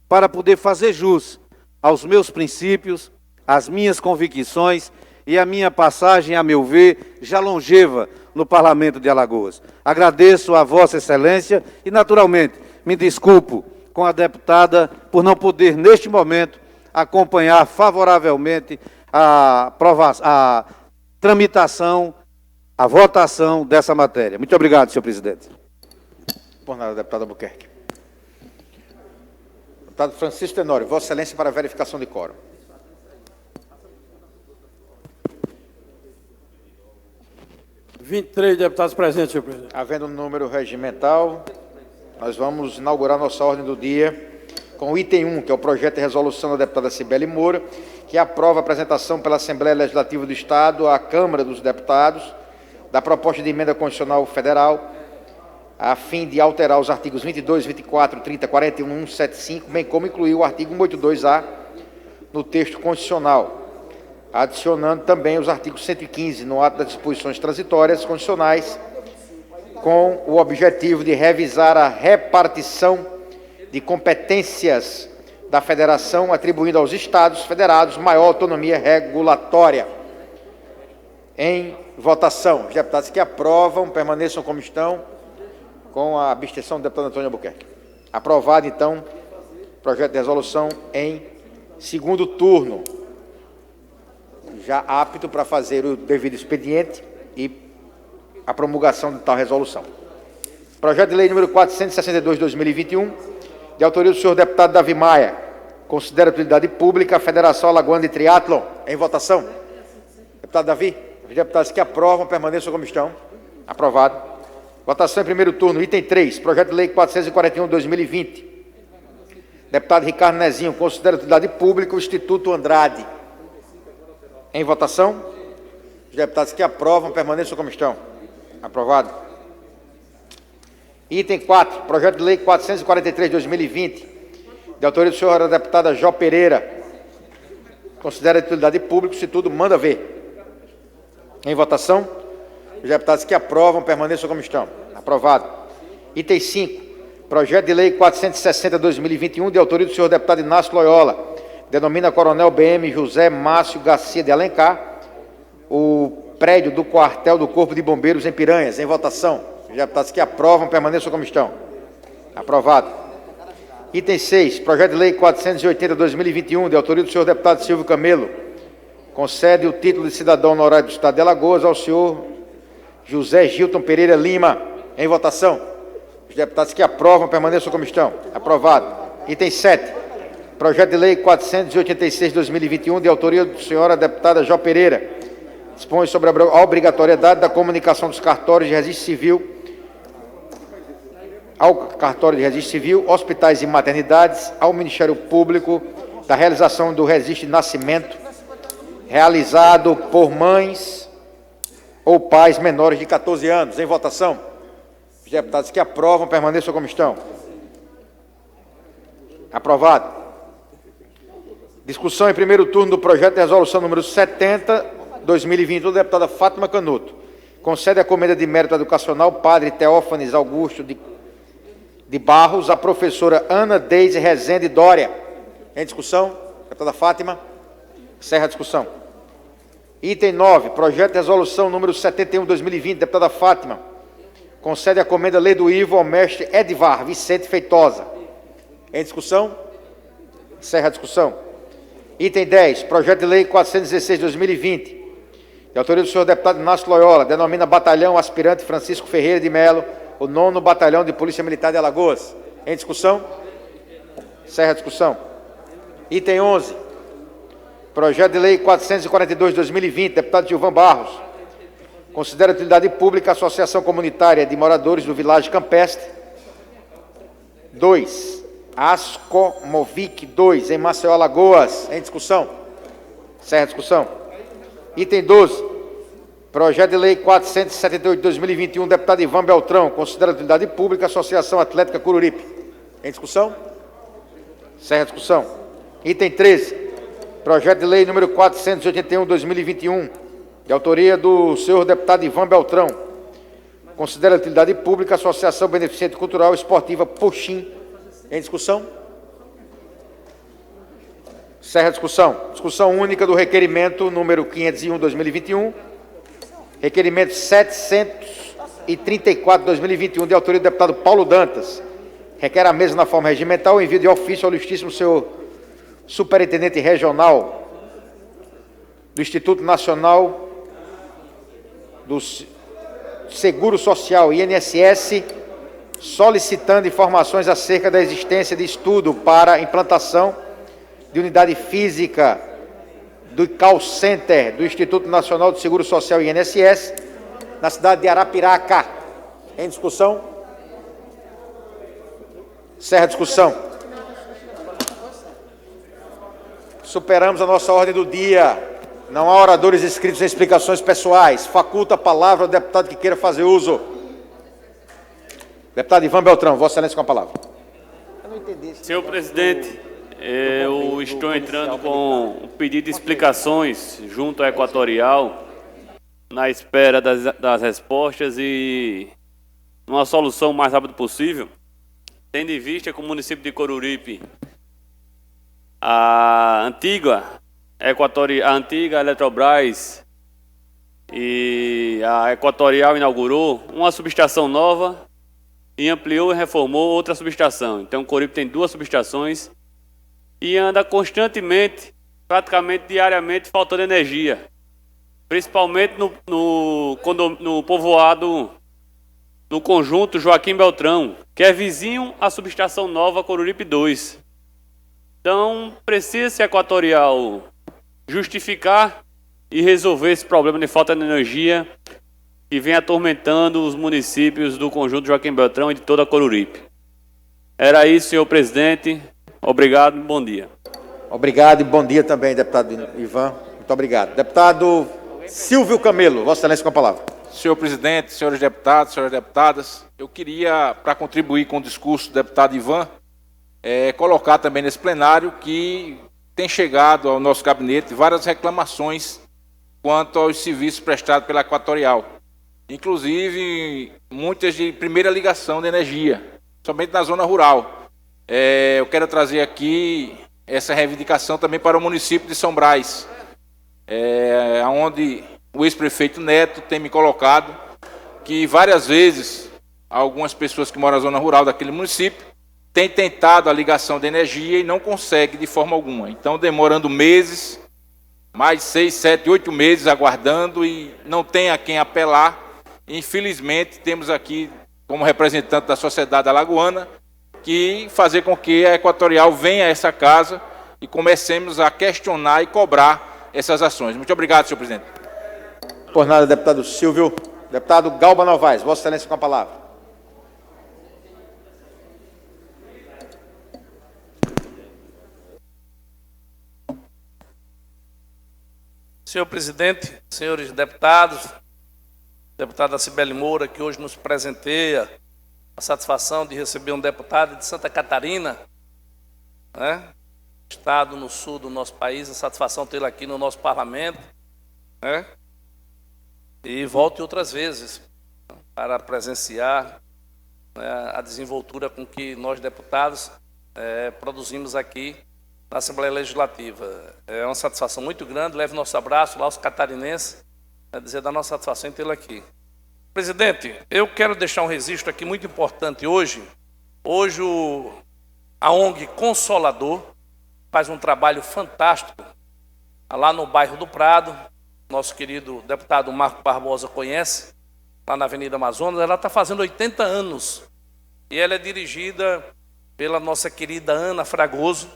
para poder fazer jus aos meus princípios, às minhas convicções e a minha passagem, a meu ver, já longeva no Parlamento de Alagoas. Agradeço a Vossa Excelência e, naturalmente, me desculpo com a deputada por não poder, neste momento, acompanhar favoravelmente a tramitação, a votação dessa matéria. Muito obrigado, senhor presidente. Por nada, deputado Albuquerque. Deputado Francisco Tenório, Vossa Excelência para verificação de quórum. – 23 deputados presentes, senhor presidente. Havendo número regimental, nós vamos inaugurar nossa ordem do dia com o item 1, que é o projeto de resolução da deputada Cibele Moura, que aprova a apresentação pela Assembleia Legislativa do Estado à Câmara dos Deputados da proposta de emenda constitucional federal a fim de alterar os artigos 22, 24, 30, 41, 175, bem como incluir o artigo 182-A no texto constitucional, adicionando também os artigos 115 no ato das disposições transitórias constitucionais, com o objetivo de revisar a repartição de competências da Federação, atribuindo aos Estados federados maior autonomia regulatória. Em votação, os deputados que aprovam permaneçam como estão, com a abstenção do deputado Antônio Albuquerque. Aprovado, então, projeto de resolução em segundo turno. Já apto para fazer o devido expediente e a promulgação de tal resolução. Projeto de lei número 462 de 2021, de autoria do senhor deputado Davi Maia, considera utilidade pública a Federação Alagoana de Triatlon. Em votação. Deputado Davi, os deputados que aprovam permaneçam como estão. Aprovado. Votação em primeiro turno, item 3, projeto de lei 441 de 2020, Deputado Ricardo Nezinho, considera utilidade pública o Instituto Andrade. Em votação. Os deputados que aprovam, permaneçam como estão. Aprovado. Item 4, projeto de lei 443 de 2020, de autoria do senhor deputada Jó Pereira. Considera de utilidade pública, o Instituto manda ver. Em votação. Os deputados que aprovam, permaneçam como estão. Aprovado. Item 5, projeto de lei 460 de 2021, de autoria do senhor deputado Inácio Loyola. Denomina Coronel BM José Márcio Garcia de Alencar, o prédio do quartel do Corpo de Bombeiros em Piranhas. Em votação. Os deputados que aprovam, permaneçam como estão. Aprovado. Item 6, projeto de lei 480 de 2021, de autoria do senhor deputado Silvio Camelo. Concede o título de cidadão honorário do Estado de Alagoas ao senhor José Gilton Pereira Lima. Em votação. Os deputados que aprovam, permaneçam como estão. Aprovado. Item 7, projeto de lei 486 de 2021, de autoria da senhora deputada Jó Pereira. Dispõe sobre a obrigatoriedade da comunicação dos cartórios de registro civil ao cartório de registro civil, hospitais e maternidades, ao Ministério Público, da realização do registro de nascimento realizado por mães ou pais menores de 14 anos. Em votação. Os deputados que aprovam, permaneçam como estão. Aprovado. Discussão em primeiro turno do projeto de resolução número 70, 2021, da deputada Fátima Canuto. Concede a comenda de mérito educacional padre Teófanes Augusto de Barros, a professora Ana Deise Rezende Dória. Em discussão, deputada Fátima. Encerra a discussão. Item 9, projeto de resolução número 71, 2020, deputada Fátima. Concede a comenda Lei do Ivo ao mestre Edvar Vicente Feitosa. Em discussão. Encerra a discussão. Item 10, projeto de lei 416 de 2020, de autoria do senhor deputado Inácio Loyola, denomina Batalhão Aspirante Francisco Ferreira de Melo, o 9º Batalhão de Polícia Militar de Alagoas. Em discussão. Encerra a discussão. Item 11, projeto de lei 442 de 2020, deputado Gilvan Barros. Considera utilidade pública a Associação Comunitária de Moradores do Vilagem Campestre 2, Ascomovic 2, em Maceió, Alagoas. Em discussão. Encerra a discussão. Item 12, projeto de lei 478 de 2021, deputado Ivan Beltrão. Considera utilidade pública a Associação Atlética Coruripe. Em discussão. Encerra a discussão. Item 13, projeto de lei número 481 de 2021, de autoria do senhor deputado Ivan Beltrão. Considera a utilidade pública a Associação Beneficente Cultural e Esportiva Puxim. Em discussão. Encerra a discussão. Discussão única do requerimento número 501 de 2021. Requerimento 734 de 2021, de autoria do deputado Paulo Dantas. Requer a mesa na forma regimental o envio de ofício ao ilustríssimo senhor superintendente regional do Instituto Nacional do Seguro Social, INSS, solicitando informações acerca da existência de estudo para implantação de unidade física do call center do Instituto Nacional do Seguro Social, INSS, na cidade de Arapiraca. Em discussão. Encerra a discussão. Superamos a nossa ordem do dia. Não há oradores inscritos em explicações pessoais. Faculta a palavra ao deputado que queira fazer uso. Deputado Ivan Beltrão, Vossa Excelência com a palavra. Senhor presidente, eu estou entrando com um pedido de explicações junto à Equatorial, na espera das respostas e uma solução o mais rápido possível, tendo em vista que o município de Coruripe, a antiga Eletrobras e a Equatorial inaugurou uma subestação nova e ampliou e reformou outra subestação. Então, Coruripe tem 2 subestações e anda constantemente, praticamente diariamente, faltando energia. Principalmente no povoado, no conjunto Joaquim Beltrão, que é vizinho à subestação nova Coruripe 2. Então, precisa-se a Equatorial justificar e resolver esse problema de falta de energia que vem atormentando os municípios do conjunto Joaquim Beltrão e de toda a Coruripe. Era isso, senhor presidente. Obrigado, bom dia. Obrigado e bom dia também, deputado Ivan. Muito obrigado. Deputado Silvio Camelo, Vossa Excelência com a palavra. Senhor presidente, senhores deputados, senhoras deputadas, eu queria, para contribuir com o discurso do deputado Ivan, colocar também nesse plenário que tem chegado ao nosso gabinete várias reclamações quanto aos serviços prestados pela Equatorial. Inclusive, muitas de primeira ligação de energia, somente na zona rural. Eu quero trazer aqui essa reivindicação também para o município de São Brás, onde o ex-prefeito Neto tem me colocado que várias vezes algumas pessoas que moram na zona rural daquele município têm tentado a ligação de energia e não conseguem de forma alguma. Então, demorando meses, mais 6, 7, 8 meses aguardando e não tem a quem apelar. Infelizmente, temos aqui, como representante da sociedade alagoana, que fazer com que a Equatorial venha a essa casa e comecemos a questionar e cobrar essas ações. Muito obrigado, senhor presidente. Por nada, deputado Silvio. Deputado Galba Novaes, Vossa Excelência com a palavra. Senhor presidente, senhores deputados, deputada Cibele Moura, que hoje nos presenteia a satisfação de receber um deputado de Santa Catarina, né? Estado no sul do nosso país, a satisfação tê-lo aqui no nosso parlamento, né? E volte outras vezes para presenciar, né, a desenvoltura com que nós, deputados, produzimos aqui na Assembleia Legislativa. É uma satisfação muito grande, leve nosso abraço lá aos catarinenses, dizer da nossa satisfação em tê-lo aqui. Presidente, eu quero deixar um registro aqui muito importante hoje. Hoje a ONG Consolador faz um trabalho fantástico lá no bairro do Prado. Nosso querido deputado Marco Barbosa conhece, lá na Avenida Amazonas. Ela está fazendo 80 anos e ela é dirigida pela nossa querida Ana Fragoso.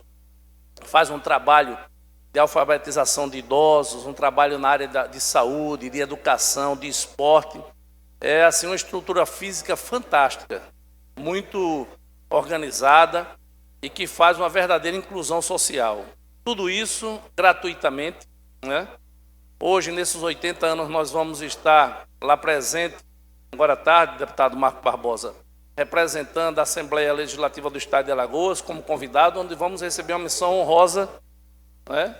Faz um trabalho de alfabetização de idosos, um trabalho na área de saúde, de educação, de esporte. É assim uma estrutura física fantástica, muito organizada e que faz uma verdadeira inclusão social. Tudo isso gratuitamente, né? Hoje, nesses 80 anos, nós vamos estar lá presente, agora à tarde, deputado Marco Barbosa, representando a Assembleia Legislativa do Estado de Alagoas como convidado, onde vamos receber uma missão honrosa, né,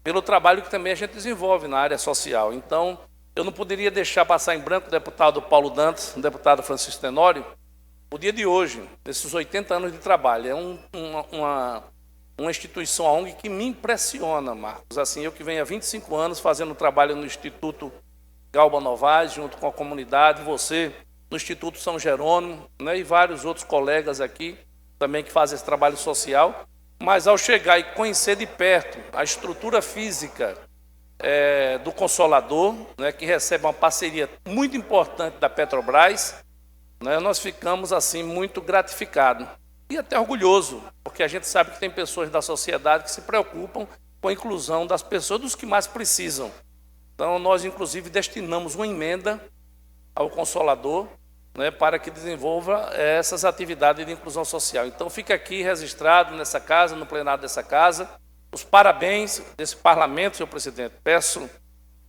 pelo trabalho que também a gente desenvolve na área social. Então, eu não poderia deixar passar em branco o deputado Paulo Dantas, o deputado Francisco Tenório, o dia de hoje, nesses 80 anos de trabalho. É uma instituição, a ONG, que me impressiona, Marcos. Assim, eu que venho há 25 anos fazendo trabalho no Instituto Galba Novaes, junto com a comunidade, você no Instituto São Jerônimo, né, e vários outros colegas aqui também que fazem esse trabalho social. Mas ao chegar e conhecer de perto a estrutura física do Consolador, né, que recebe uma parceria muito importante da Petrobras, né, nós ficamos assim muito gratificados e até orgulhosos, porque a gente sabe que tem pessoas da sociedade que se preocupam com a inclusão das pessoas, dos que mais precisam. Então nós inclusive destinamos uma emenda ao Consolador, né, para que desenvolva essas atividades de inclusão social. Então fica aqui registrado nessa casa, no plenário dessa casa, os parabéns desse parlamento, senhor presidente. Peço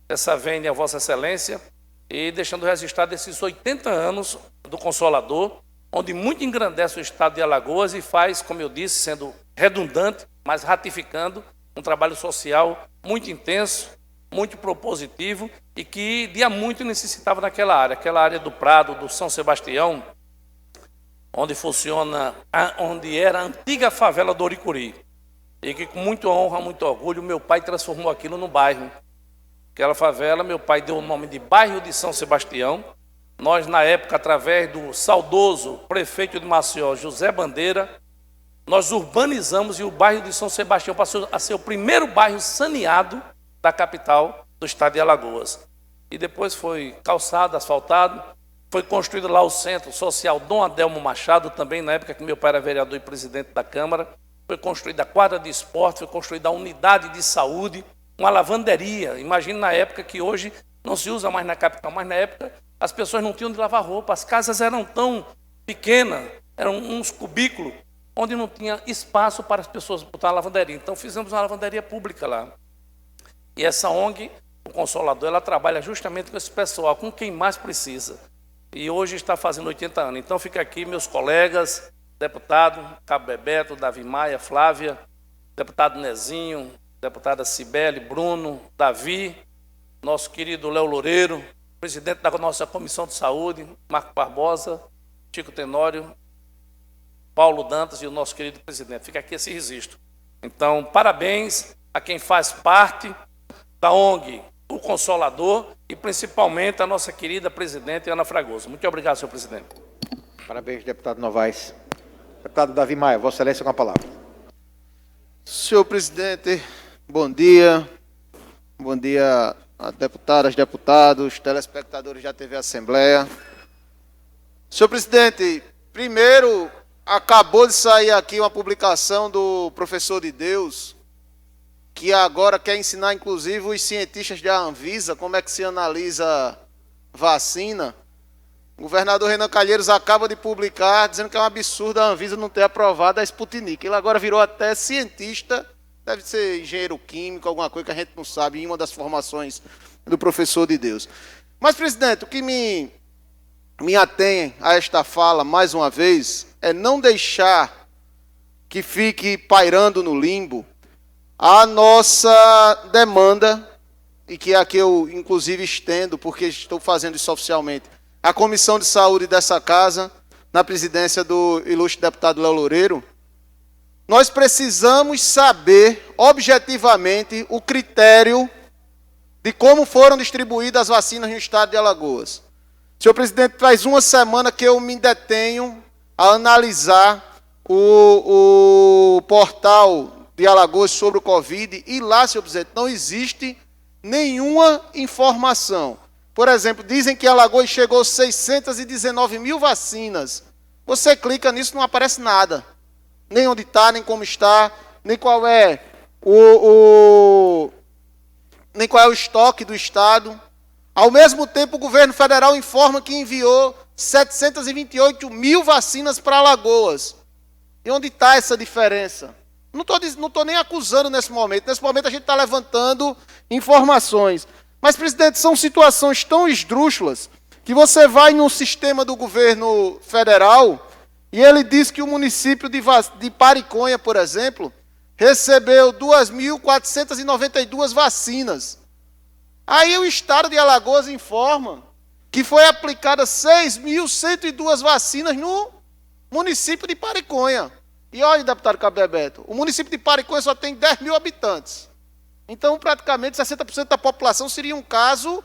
essa vênia a Vossa Excelência e deixando registrado esses 80 anos do Consolador, onde muito engrandece o estado de Alagoas e faz, como eu disse, sendo redundante, mas ratificando um trabalho social muito intenso, muito propositivo e que dia muito necessitava naquela área do Prado, do São Sebastião, onde onde era a antiga favela do Oricuri. E que com muita honra, muito orgulho, meu pai transformou aquilo num bairro. Aquela favela, meu pai deu o nome de Bairro de São Sebastião. Nós, na época, através do saudoso prefeito de Maceió, José Bandeira, nós urbanizamos e o bairro de São Sebastião passou a ser o primeiro bairro saneado da capital do estado de Alagoas. E depois foi calçado, asfaltado, foi construído lá o Centro Social Dom Adelmo Machado, também na época que meu pai era vereador e presidente da Câmara. Foi construída a quadra de esporte, foi construída a unidade de saúde, uma lavanderia. Imagine na época que hoje não se usa mais na capital, mas na época as pessoas não tinham de lavar roupa, as casas eram tão pequenas, eram uns cubículos, onde não tinha espaço para as pessoas botar a lavanderia. Então, fizemos uma lavanderia pública lá. E essa ONG, o Consolador, ela trabalha justamente com esse pessoal, com quem mais precisa. E hoje está fazendo 80 anos. Então, fica aqui meus colegas, deputado Cabo Bebeto, Davi Maia, Flávia, deputado Nezinho, deputada Cibele, Bruno, Davi, nosso querido Léo Loureiro, presidente da nossa Comissão de Saúde, Marco Barbosa, Chico Tenório, Paulo Dantas e o nosso querido presidente. Fica aqui esse registro. Então, parabéns a quem faz parte da ONG, o Consolador, e principalmente a nossa querida presidente Ana Fragoso. Muito obrigado, senhor presidente. Parabéns, deputado Novaes. Deputado Davi Maia, Vossa Excelência com a palavra. Senhor presidente, bom dia. Bom dia a deputadas, deputados, telespectadores da TV Assembleia. Senhor presidente, primeiro, acabou de sair aqui uma publicação do professor de Deus, que agora quer ensinar, inclusive, os cientistas da Anvisa como é que se analisa vacina. O governador Renan Calheiros acaba de publicar, dizendo que é um absurdo a Anvisa não ter aprovado a Sputnik. Ele agora virou até cientista, deve ser engenheiro químico, alguma coisa que a gente não sabe, em uma das formações do professor de Deus. Mas, presidente, o que me atém a esta fala, mais uma vez, é não deixar que fique pairando no limbo a nossa demanda, e que aqui eu, inclusive, estendo, porque estou fazendo isso oficialmente, a Comissão de Saúde dessa casa, na presidência do ilustre deputado Léo Loureiro. Nós precisamos saber, objetivamente, o critério de como foram distribuídas as vacinas no estado de Alagoas. Senhor presidente, faz uma semana que eu me detenho a analisar o portal de Alagoas sobre o Covid, e lá, senhor presidente, não existe nenhuma informação. Por exemplo, dizem que Alagoas chegou a 619 mil vacinas. Você clica nisso, não aparece nada. Nem onde está, nem como está, nem qual é nem qual é o estoque do Estado. Ao mesmo tempo, o governo federal informa que enviou 728 mil vacinas para Alagoas. E onde está essa diferença? Não estou nem acusando nesse momento. Nesse momento a gente está levantando informações. Mas, presidente, são situações tão esdrúxulas que você vai num sistema do governo federal e ele diz que o município de Pariconha, por exemplo, recebeu 2.492 vacinas. Aí o estado de Alagoas informa que foi aplicada 6.102 vacinas no município de Pariconha. E olha, deputado Cabo Bebeto, o município de Pariconha só tem 10 mil habitantes. Então, praticamente, 60% da população seria um caso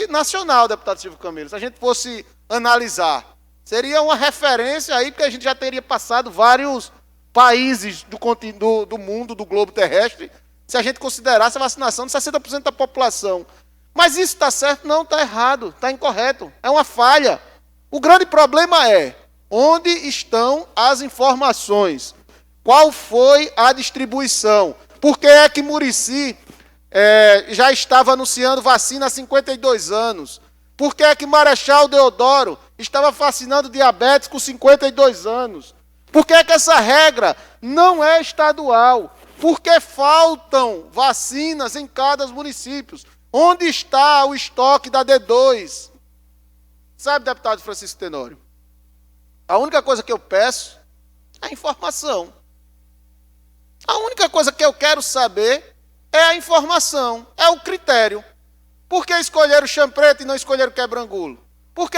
nacional, deputado Silvio Camelo. Se a gente fosse analisar, seria uma referência aí, porque a gente já teria passado vários países do mundo, do globo terrestre, se a gente considerasse a vacinação de 60% da população. Mas isso está certo? Não, está errado, está incorreto, é uma falha. O grande problema é onde estão as informações, qual foi a distribuição. Por que é que Murici já estava anunciando vacina há 52 anos? Por que é que Marechal Deodoro estava vacinando diabetes com 52 anos? Por que é que essa regra não é estadual? Por que faltam vacinas em cada município? Onde está o estoque da D2? Sabe, deputado Francisco Tenório, a única coisa que eu peço é a informação. A única coisa que eu quero saber é a informação, é o critério. Por que escolheram Champreto e não escolheram Quebrangulo? Por que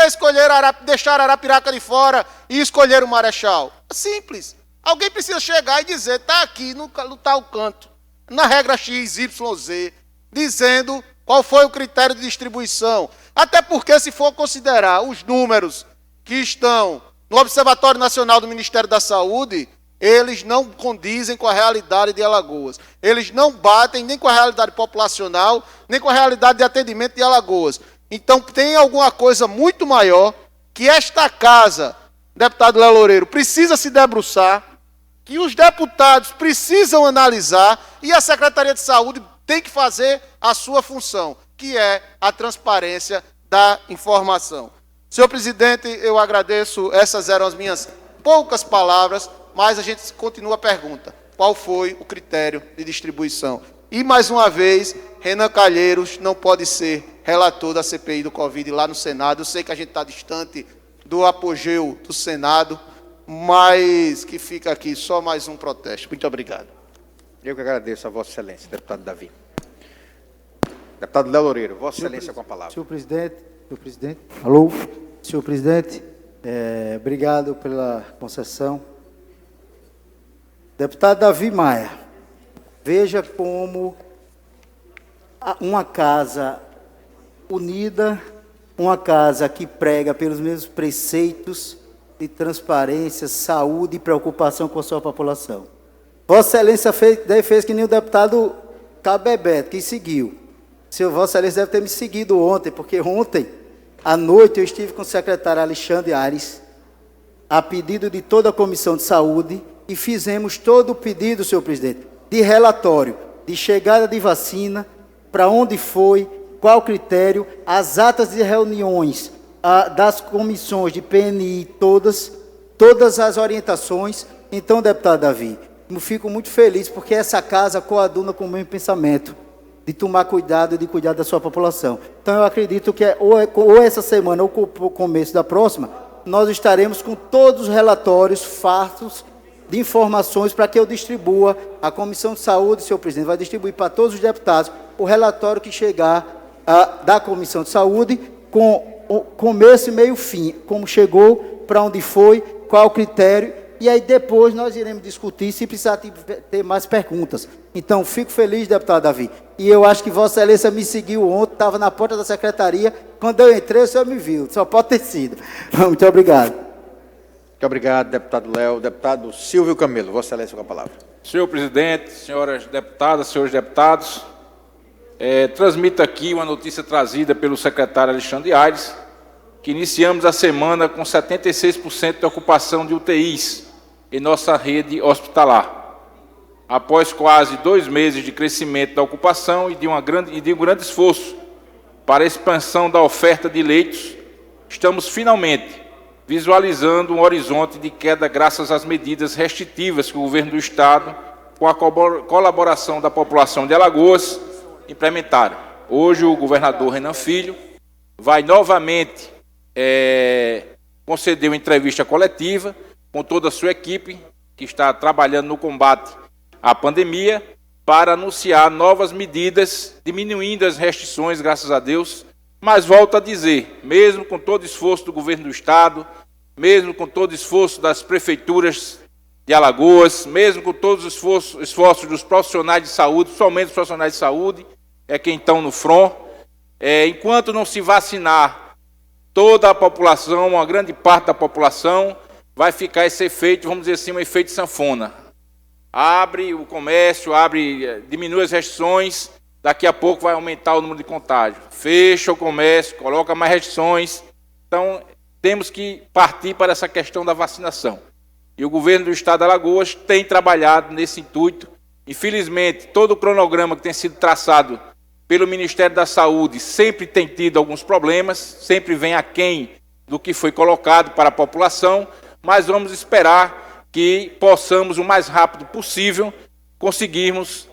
deixar Arapiraca de fora e escolher o Marechal? É simples. Alguém precisa chegar e dizer, está aqui no tal canto, na regra XYZ, dizendo qual foi o critério de distribuição. Até porque, se for considerar os números que estão no Observatório Nacional do Ministério da Saúde, eles não condizem com a realidade de Alagoas. Eles não batem nem com a realidade populacional, nem com a realidade de atendimento de Alagoas. Então, tem alguma coisa muito maior que esta casa, deputado Léo Loureiro, precisa se debruçar, que os deputados precisam analisar e a Secretaria de Saúde tem que fazer a sua função, que é a transparência da informação. Senhor presidente, eu agradeço, essas eram as minhas poucas palavras, mas a gente continua a pergunta: qual foi o critério de distribuição? E, mais uma vez, Renan Calheiros não pode ser relator da CPI do Covid lá no Senado. Eu sei que a gente está distante do apogeu do Senado, mas que fica aqui só mais um protesto. Muito obrigado. Eu que agradeço a Vossa Excelência, deputado Davi. Deputado Léo Loureiro, Vossa Excelência com a palavra. Senhor presidente, alô, senhor presidente, obrigado pela concessão. Deputado Davi Maia, veja como uma casa unida, uma casa que prega pelos mesmos preceitos de transparência, saúde e preocupação com a sua população. Vossa Excelência fez que nem o deputado Cabo Bebeto, que seguiu. Vossa Excelência deve ter me seguido ontem, porque ontem, à noite, eu estive com o secretário Alexandre Aires, a pedido de toda a Comissão de Saúde, e fizemos todo o pedido, senhor presidente, de relatório, de chegada de vacina, para onde foi, qual critério, as atas de reuniões das comissões de PNI, todas as orientações. Então, deputado Davi, eu fico muito feliz, porque essa casa coaduna com o mesmo pensamento, de tomar cuidado e de cuidar da sua população. Então, eu acredito que ou essa semana, ou o começo da próxima, nós estaremos com todos os relatórios, fatos, de informações para que eu distribua. A Comissão de Saúde, senhor presidente, vai distribuir para todos os deputados o relatório que chegar da Comissão de Saúde, com o começo, meio e fim, como chegou, para onde foi, qual o critério, e aí depois nós iremos discutir se precisar ter mais perguntas. Então, fico feliz, deputado Davi, e eu acho que Vossa Excelência me seguiu ontem, estava na porta da secretaria, quando eu entrei, o senhor me viu, só pode ter sido. Muito obrigado. Muito obrigado, deputado Léo. Deputado Silvio Camelo, Vossa Excelência com a palavra. Senhor presidente, senhoras deputadas, senhores deputados, transmito aqui uma notícia trazida pelo secretário Alexandre Aires, que iniciamos a semana com 76% de ocupação de UTIs em nossa rede hospitalar. Após quase 2 meses de crescimento da ocupação e de um grande esforço para a expansão da oferta de leitos, estamos finalmente visualizando um horizonte de queda graças às medidas restritivas que o governo do Estado, com a colaboração da população de Alagoas, implementaram. Hoje o governador Renan Filho vai novamente conceder uma entrevista coletiva com toda a sua equipe, que está trabalhando no combate à pandemia, para anunciar novas medidas, diminuindo as restrições, graças a Deus. Mas volto a dizer, mesmo com todo o esforço do governo do Estado, mesmo com todo o esforço das prefeituras de Alagoas, mesmo com todos os esforços dos profissionais de saúde, somente os profissionais de saúde, quem estão no front, enquanto não se vacinar toda a população, uma grande parte da população, vai ficar esse efeito, vamos dizer assim, um efeito sanfona. Abre o comércio, diminui as restrições, daqui a pouco vai aumentar o número de contágios. Fecha o comércio, coloca mais restrições. Então, temos que partir para essa questão da vacinação. E o governo do Estado de Alagoas tem trabalhado nesse intuito. Infelizmente, todo o cronograma que tem sido traçado pelo Ministério da Saúde sempre tem tido alguns problemas, sempre vem aquém do que foi colocado para a população, mas vamos esperar que possamos, o mais rápido possível, conseguirmos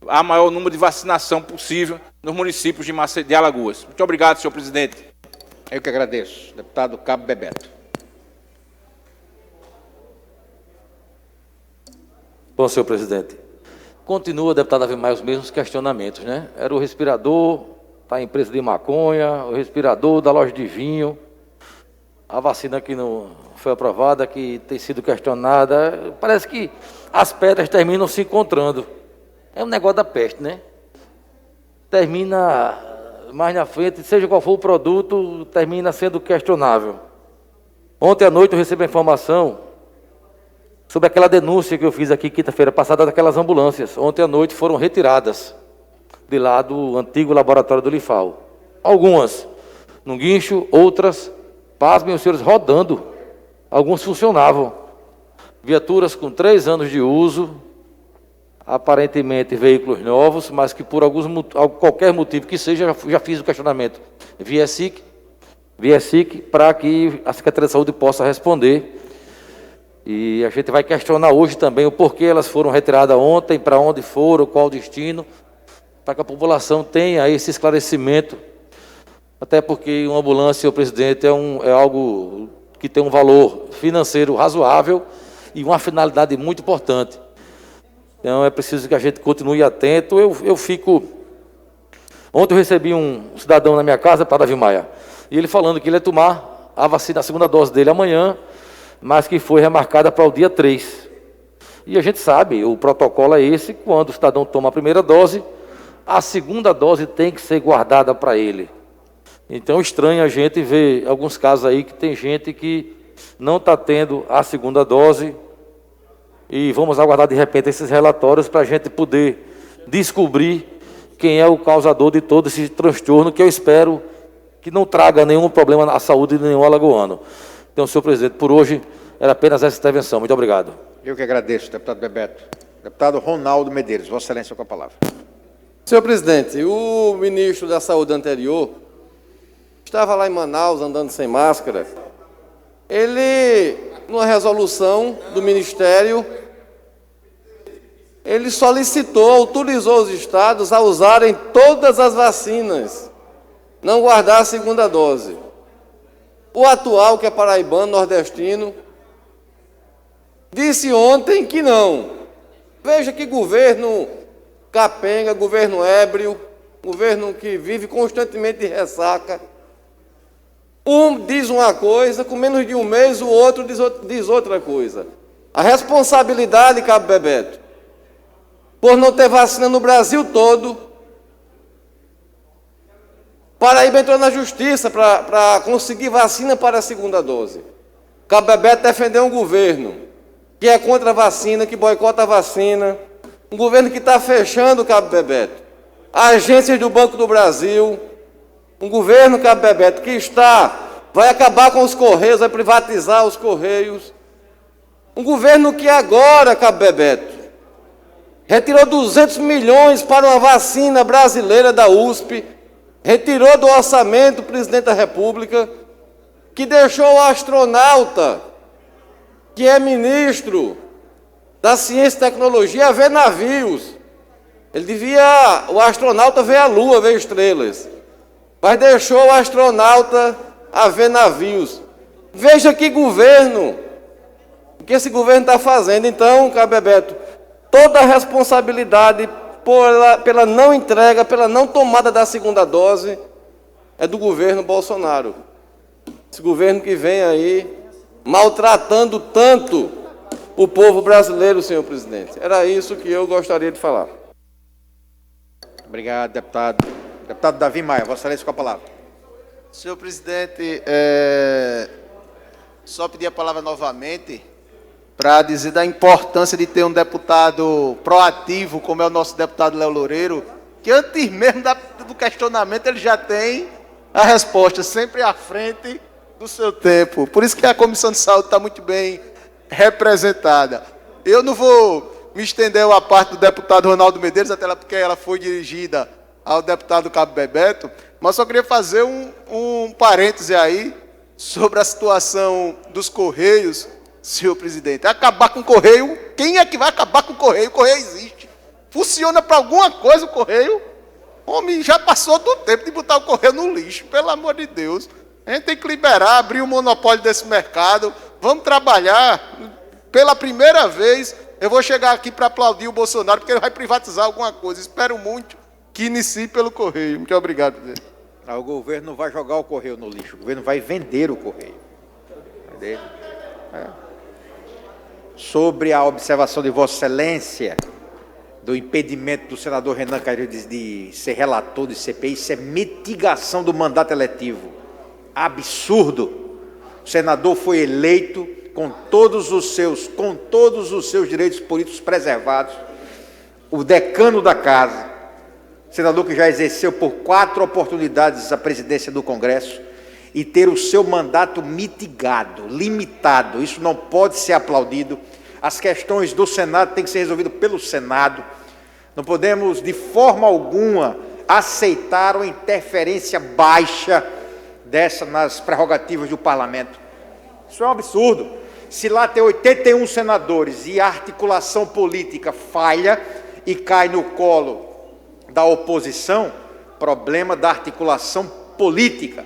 a maior número de vacinação possível nos municípios de Alagoas. Muito obrigado, senhor presidente. Eu que agradeço. Deputado Cabo Bebeto. Bom, senhor presidente, continua, deputado Davi Maia, os mesmos questionamentos, né? Era o respirador da empresa de maconha, o respirador da loja de vinho, a vacina que não foi aprovada, que tem sido questionada. Parece que as pedras terminam se encontrando. É um negócio da peste, né? Termina mais na frente, seja qual for o produto, termina sendo questionável. Ontem à noite eu recebi a informação sobre aquela denúncia que eu fiz aqui quinta-feira passada daquelas ambulâncias. Ontem à noite foram retiradas de lá do antigo laboratório do Lifal. Algumas no guincho, outras, pasmem os senhores, rodando. Alguns funcionavam. Viaturas com 3 anos de uso, aparentemente veículos novos, mas que por qualquer motivo que seja, já fiz o questionamento via SIC, para que a Secretaria de Saúde possa responder. E a gente vai questionar hoje também o porquê elas foram retiradas ontem, para onde foram, qual o destino, para que a população tenha esse esclarecimento. Até porque uma ambulância, senhor presidente, é algo que tem um valor financeiro razoável e uma finalidade muito importante. Então é preciso que a gente continue atento. Ontem eu recebi um cidadão na minha casa, para Davi Maia, e ele falando que ele ia tomar a vacina, a segunda dose dele amanhã, mas que foi remarcada para o dia 3. E a gente sabe, o protocolo é esse: quando o cidadão toma a primeira dose, a segunda dose tem que ser guardada para ele. Então, estranho a gente ver alguns casos aí que tem gente que não está tendo a segunda dose, e vamos aguardar de repente esses relatórios para a gente poder descobrir quem é o causador de todo esse transtorno, que eu espero que não traga nenhum problema à saúde de nenhum alagoano. Então, senhor presidente, por hoje era apenas essa intervenção. Muito obrigado. Eu que agradeço, deputado Bebeto. Deputado Ronaldo Medeiros, Vossa Excelência com a palavra. Senhor presidente, o ministro da Saúde anterior estava lá em Manaus andando sem máscara. Ele, numa resolução do Ministério, ele solicitou, autorizou os estados a usarem todas as vacinas, não guardar a segunda dose. O atual, que é paraibano, nordestino, disse ontem que não. Veja que governo capenga, governo ébrio, governo que vive constantemente de ressaca. Um diz uma coisa, com menos de um mês o outro diz outra coisa. A responsabilidade, Cabo Bebeto, por não ter vacina no Brasil todo. Paraíba entrou na justiça para conseguir vacina para a segunda dose. Cabo Bebeto defendeu um governo que é contra a vacina, que boicota a vacina, um governo que está fechando, Cabo Bebeto, agências do Banco do Brasil, um governo, Cabo Bebeto, que vai acabar com os Correios, vai privatizar os Correios, um governo que agora, Cabo Bebeto, retirou 200 milhões para uma vacina brasileira da USP, retirou do orçamento o presidente da República, que deixou o astronauta, que é ministro da Ciência e Tecnologia, a ver navios. O astronauta ver a Lua, ver estrelas. Mas deixou o astronauta a ver navios. Veja que governo, o que esse governo está fazendo. Então, Cabo Bebeto, toda a responsabilidade pela não entrega, pela não tomada da segunda dose, é do governo Bolsonaro. Esse governo que vem aí maltratando tanto o povo brasileiro, senhor presidente. Era isso que eu gostaria de falar. Obrigado, deputado. Deputado Davi Maia, Vossa Excelência com a palavra. Senhor presidente, só pedir a palavra novamente para dizer da importância de ter um deputado proativo, como é o nosso deputado Léo Loureiro, que antes mesmo do questionamento ele já tem a resposta, sempre à frente do seu tempo. Por isso que a Comissão de Saúde está muito bem representada. Eu não vou me estender à parte do deputado Ronaldo Medeiros, até porque ela foi dirigida ao deputado Cabo Bebeto, mas só queria fazer um parêntese aí sobre a situação dos Correios, senhor presidente. Acabar com o Correio, quem é que vai acabar com o Correio? O Correio existe. Funciona para alguma coisa o Correio? Homem, já passou do tempo de botar o Correio no lixo, pelo amor de Deus. A gente tem que liberar, abrir o monopólio desse mercado. Vamos trabalhar. Pela primeira vez, eu vou chegar aqui para aplaudir o Bolsonaro, porque ele vai privatizar alguma coisa. Espero muito que inicie pelo Correio. Muito obrigado, presidente. O governo não vai jogar o Correio no lixo, o governo vai vender o Correio. Entendeu? Sobre a observação de Vossa Excelência do impedimento do senador Renan Calheiros de ser relator de CPI, isso é mitigação do mandato eletivo. Absurdo. O senador foi eleito com todos os seus direitos políticos preservados. O decano da casa, senador que já exerceu por 4 oportunidades a presidência do Congresso, e ter o seu mandato mitigado, limitado. Isso não pode ser aplaudido. As questões do Senado têm que ser resolvidas pelo Senado. Não podemos, de forma alguma, aceitar uma interferência baixa dessa nas prerrogativas do Parlamento. Isso é um absurdo. Se lá tem 81 senadores e a articulação política falha e cai no colo da oposição, problema da articulação política.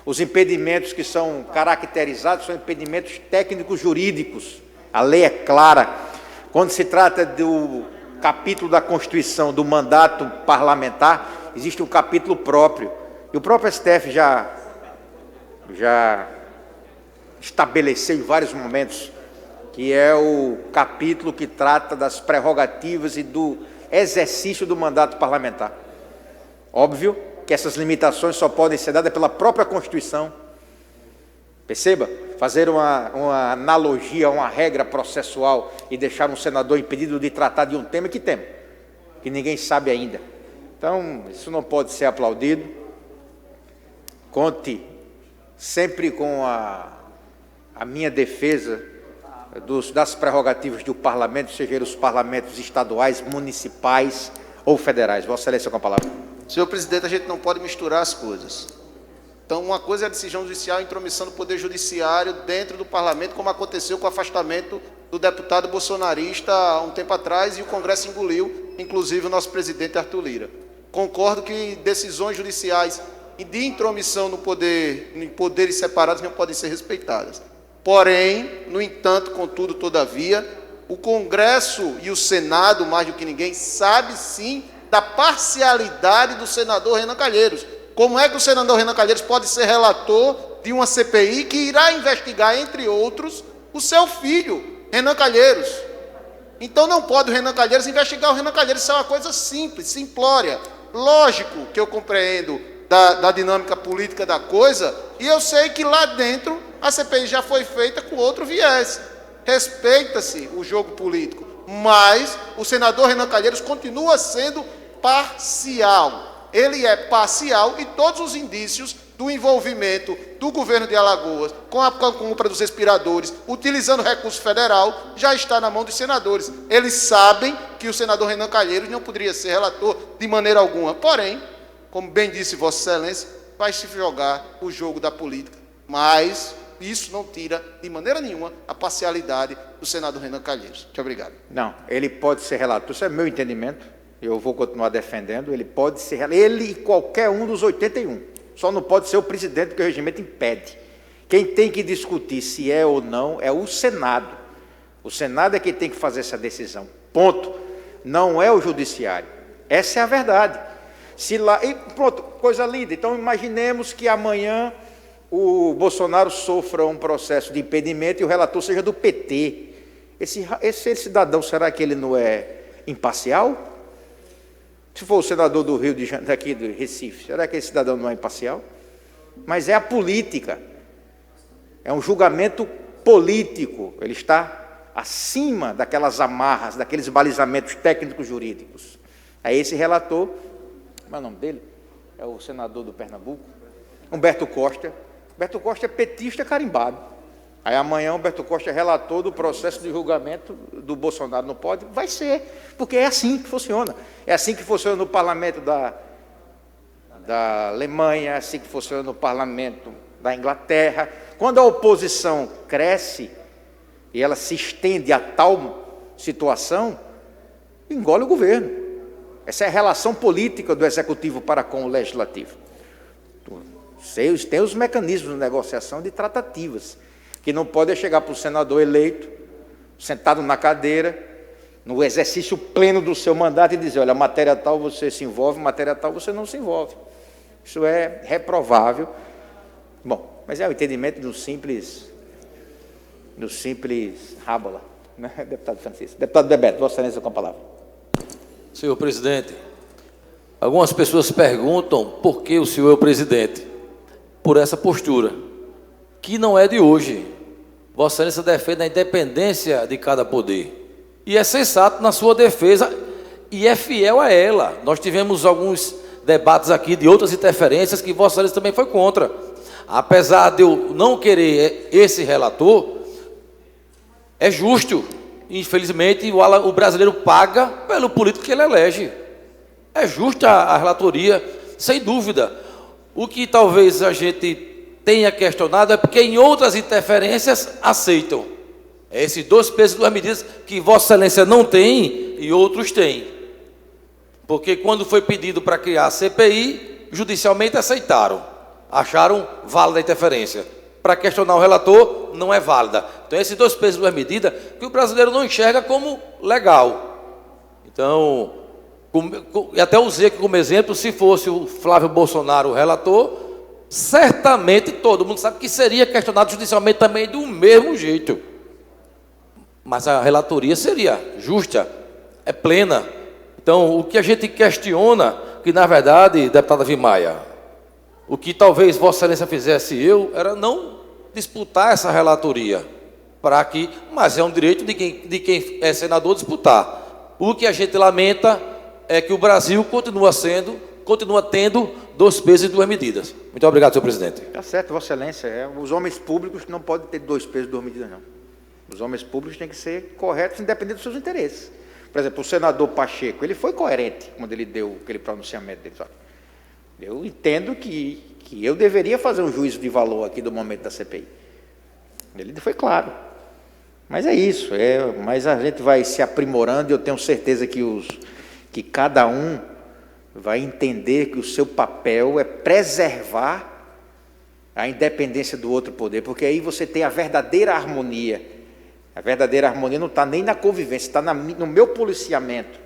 Os impedimentos que são caracterizados são impedimentos técnicos jurídicos. A lei é clara. Quando se trata do capítulo da Constituição, do mandato parlamentar, existe um capítulo próprio. E o próprio STF já estabeleceu em vários momentos, que é o capítulo que trata das prerrogativas e do exercício do mandato parlamentar. Óbvio que essas limitações só podem ser dadas pela própria Constituição. Perceba, fazer uma analogia, uma regra processual e deixar um senador impedido de tratar de um tema, que ninguém sabe ainda. Então, isso não pode ser aplaudido. Conte sempre com a minha defesa das prerrogativas do parlamento, seja os parlamentos estaduais, municipais ou federais. Vossa Excelência, com a palavra. Senhor presidente, a gente não pode misturar as coisas. Então, uma coisa é a decisão judicial, a intromissão do Poder Judiciário dentro do parlamento, como aconteceu com o afastamento do deputado bolsonarista há um tempo atrás, e o Congresso engoliu, inclusive o nosso presidente Arthur Lira. Concordo que decisões judiciais de intromissão no poder, em poderes separados, não podem ser respeitadas. Porém, no entanto, contudo, todavia, o Congresso e o Senado, mais do que ninguém, sabe sim da parcialidade do senador Renan Calheiros. Como é que o senador Renan Calheiros pode ser relator de uma CPI que irá investigar, entre outros, o seu filho, Renan Calheiros? Então não pode o Renan Calheiros investigar o Renan Calheiros. Isso é uma coisa simples, simplória. Lógico que eu compreendo da dinâmica política da coisa, e eu sei que lá dentro a CPI já foi feita com outro viés. Respeita-se o jogo político, mas o senador Renan Calheiros continua sendo parcial. Ele é parcial e todos os indícios do envolvimento do governo de Alagoas com a compra dos respiradores, utilizando recurso federal, já está na mão dos senadores. Eles sabem que o senador Renan Calheiros não poderia ser relator de maneira alguma. Porém, como bem disse Vossa Excelência, vai se jogar o jogo da política. Mas isso não tira, de maneira nenhuma, a parcialidade do senador Renan Calheiros. Muito obrigado. Não, ele pode ser relator, isso é meu entendimento. Eu vou continuar defendendo, ele pode ser, ele e qualquer um dos 81. Só não pode ser o presidente, porque o regimento impede. Quem tem que discutir se é ou não é o Senado. O Senado é quem tem que fazer essa decisão. Ponto. Não é o Judiciário. Essa é a verdade. Se lá, e pronto, coisa linda. Então imaginemos que amanhã o Bolsonaro sofra um processo de impedimento e o relator seja do PT. Esse cidadão, será que ele não é imparcial? Se for o senador do Rio de Janeiro, daqui do Recife, será que esse cidadão não é imparcial? Mas é a política. É um julgamento político. Ele está acima daquelas amarras, daqueles balizamentos técnicos jurídicos. Aí esse relator, como é o nome dele? É o senador do Pernambuco, Humberto Costa. Humberto Costa é petista carimbado. Aí amanhã o Humberto Costa é relator do processo de julgamento do Bolsonaro. Não pode? Vai ser, porque é assim que funciona. É assim que funciona no parlamento da Alemanha, é assim que funciona no parlamento da Inglaterra. Quando a oposição cresce e ela se estende a tal situação, engole o governo. Essa é a relação política do Executivo para com o Legislativo. Tem os mecanismos de negociação de tratativas, que não pode chegar para o senador eleito, sentado na cadeira, no exercício pleno do seu mandato e dizer, olha, matéria tal você se envolve, matéria tal você não se envolve. Isso é reprovável. Bom, mas é o entendimento do simples rábula, né, deputado Francisco. Deputado Bebeto, Vossa Excelência com a palavra. Senhor presidente, algumas pessoas perguntam por que o senhor é o presidente. Por essa postura, que não é de hoje. Vossa Excelência defende a independência de cada poder. E é sensato na sua defesa e é fiel a ela. Nós tivemos alguns debates aqui de outras interferências que Vossa Excelência também foi contra. Apesar de eu não querer esse relator, é justo. Infelizmente, o brasileiro paga pelo político que ele elege. É justa a relatoria, sem dúvida. O que talvez a gente tenha questionado é porque em outras interferências aceitam. É esses 2 pesos e 2 medidas que Vossa Excelência não tem e outros têm. Porque quando foi pedido para criar a CPI, judicialmente aceitaram. Acharam válida a interferência. Para questionar o relator, não é válida. Então, esses 2 pesos e 2 medidas que o brasileiro não enxerga como legal. Então, e até usei aqui como exemplo, se fosse o Flávio Bolsonaro o relator, certamente todo mundo sabe que seria questionado judicialmente também do mesmo jeito. Mas a relatoria seria justa, é plena. Então, o que a gente questiona, que na verdade, deputada Vimaia, o que talvez Vossa Excelência fizesse era não disputar essa relatoria, mas é um direito de quem é senador disputar. O que a gente lamenta é que o Brasil continua tendo 2 pesos e 2 medidas. Muito obrigado, senhor presidente. Está certo, Vossa Excelência. Os homens públicos não podem ter 2 pesos e 2 medidas, não. Os homens públicos têm que ser corretos, independente dos seus interesses. Por exemplo, o senador Pacheco, ele foi coerente quando ele deu aquele pronunciamento dele. Sabe? Eu entendo que eu deveria fazer um juízo de valor aqui do momento da CPI. Ele foi claro. Mas é isso. Mas a gente vai se aprimorando e eu tenho certeza que cada um vai entender que o seu papel é preservar a independência do outro poder, porque aí você tem a verdadeira harmonia. A verdadeira harmonia não está nem na convivência, está no meu policiamento.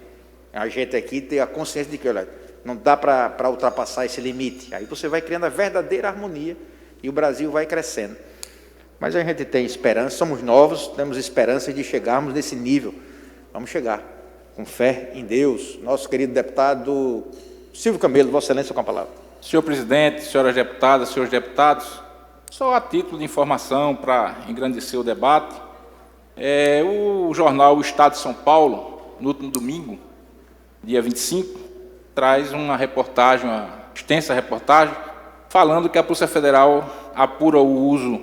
A gente aqui tem a consciência de que, olha, não dá para ultrapassar esse limite. Aí você vai criando a verdadeira harmonia e o Brasil vai crescendo. Mas a gente tem esperança, somos novos, temos esperança de chegarmos nesse nível. Vamos chegar, com fé em Deus. Nosso querido deputado Silvio Camelo, Vossa Excelência, com a palavra. Senhor presidente, senhoras deputadas, senhores deputados, só a título de informação para engrandecer o debate, o jornal O Estado de São Paulo, no último domingo, dia 25, traz uma reportagem, uma extensa reportagem, falando que a Polícia Federal apura o uso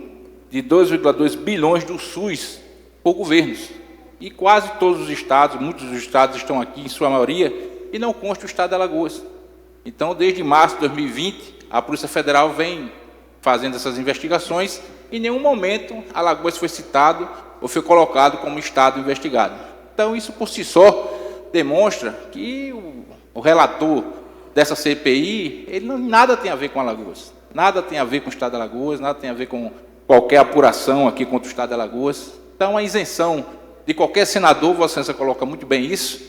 de 2,2 bilhões do SUS por governos. E quase todos os estados, muitos dos estados estão aqui, em sua maioria, e não consta o estado de Alagoas. Então, desde março de 2020, a Polícia Federal vem fazendo essas investigações, e em nenhum momento Alagoas foi citado ou foi colocado como estado investigado. Então, isso por si só demonstra que o relator dessa CPI, ele nada tem a ver com Alagoas, nada tem a ver com o estado de Alagoas, nada tem a ver com qualquer apuração aqui contra o estado de Alagoas. Então, a isenção de qualquer senador, Vossa Excelência coloca muito bem isso,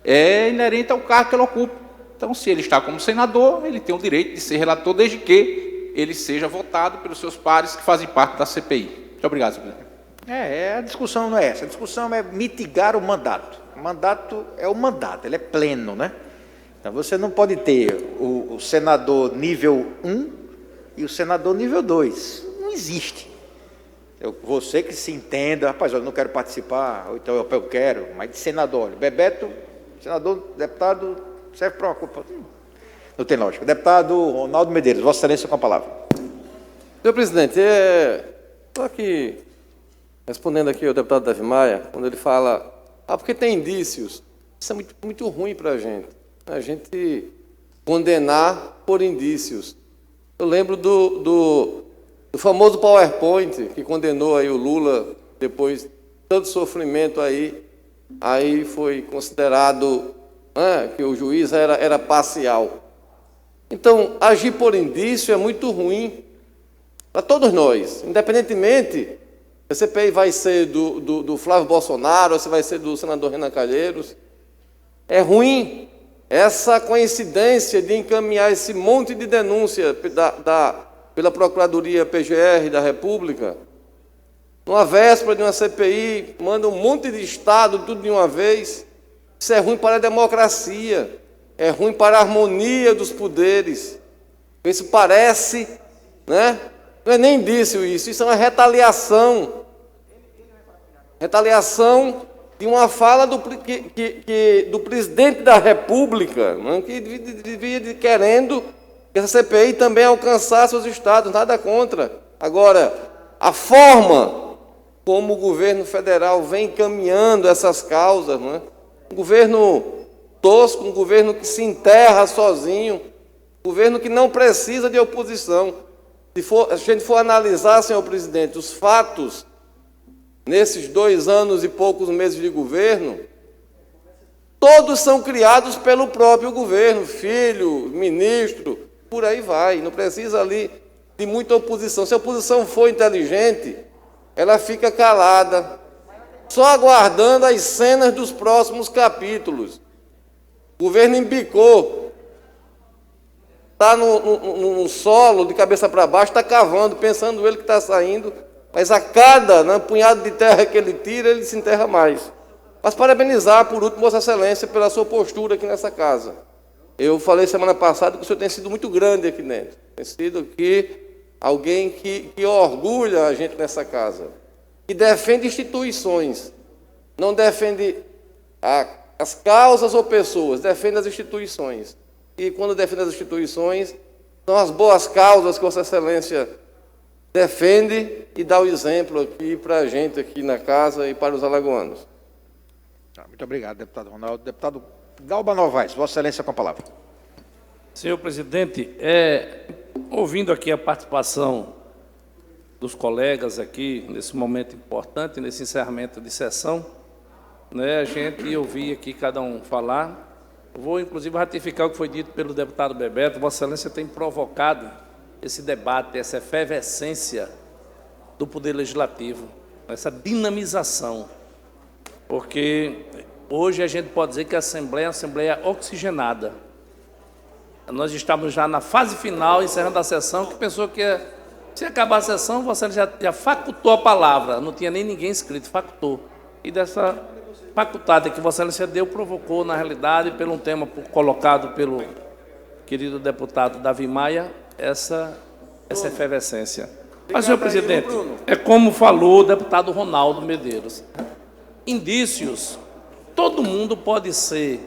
é inerente ao cargo que ele ocupa. Então, se ele está como senador, ele tem o direito de ser relator, desde que ele seja votado pelos seus pares que fazem parte da CPI. Muito obrigado, senhor presidente. A discussão não é essa, a discussão é mitigar o mandato. O mandato é o mandato, ele é pleno, né? Então, você não pode ter o senador nível 1 e o senador nível 2. Não existe. Você que se entenda, rapaz, eu não quero participar, ou então eu quero, mas de senador, olha, Bebeto, senador, deputado, serve para uma culpa. Não tem lógica. Deputado Ronaldo Medeiros, Vossa Excelência, com a palavra. Senhor presidente, estou aqui respondendo aqui ao deputado Davi Maia, quando ele fala, porque tem indícios. Isso é muito, muito ruim para a gente condenar por indícios. Eu lembro do famoso PowerPoint que condenou aí o Lula, depois de tanto sofrimento aí foi considerado que o juiz era parcial. Então, agir por indício é muito ruim para todos nós, independentemente se a CPI vai ser do Flávio Bolsonaro ou se vai ser do senador Renan Calheiros. É ruim essa coincidência de encaminhar esse monte de denúncia pela Procuradoria PGR da República, numa véspera de uma CPI, manda um monte de estado, tudo de uma vez. Isso é ruim para a democracia, é ruim para a harmonia dos poderes. Isso parece, né? Não é nem indício isso é uma retaliação. Retaliação de uma fala do presidente da República, né? Que devia querendo que essa CPI também alcançasse os estados, nada contra. Agora, a forma como o governo federal vem caminhando essas causas, né? Um governo tosco, um governo que se enterra sozinho, um governo que não precisa de oposição. Se a gente for analisar, senhor presidente, os fatos nesses 2 anos e poucos meses de governo, todos são criados pelo próprio governo, filho, ministro, por aí vai. Não precisa ali de muita oposição. Se a oposição for inteligente, ela fica calada, só aguardando as cenas dos próximos capítulos. O governo embicou. Está no solo, de cabeça para baixo, está cavando, pensando ele que está saindo, mas a cada punhado de terra que ele tira, ele se enterra mais. Mas parabenizar, por último, Vossa Excelência, pela sua postura aqui nessa casa. Eu falei semana passada que o senhor tem sido muito grande aqui dentro. Tem sido aqui alguém que orgulha a gente nessa casa. Que defende instituições. Não defende as causas ou pessoas, defende as instituições. E quando defende as instituições, são as boas causas que Vossa Excelência defende e dá o exemplo aqui para a gente aqui na casa e para os alagoanos. Muito obrigado, deputado Ronaldo. Deputado Galba Novaes, Vossa Excelência com a palavra. Senhor presidente, ouvindo aqui a participação dos colegas aqui, nesse momento importante, nesse encerramento de sessão, a gente ouvir aqui cada um falar. Vou, inclusive, ratificar o que foi dito pelo deputado Bebeto. Vossa Excelência tem provocado esse debate, essa efervescência do Poder Legislativo, essa dinamização, porque hoje a gente pode dizer que a Assembleia é uma Assembleia oxigenada. Nós estamos já na fase final, encerrando a sessão, que pensou que se acabar a sessão, Vossa Excelência já facultou a palavra, não tinha nem ninguém inscrito, facultou. E dessa facultada que Vossa Excelência deu, provocou, na realidade, pelo um tema colocado pelo querido deputado Davi Maia, essa efervescência. Mas, senhor presidente, é como falou o deputado Ronaldo Medeiros. Indícios, todo mundo pode ser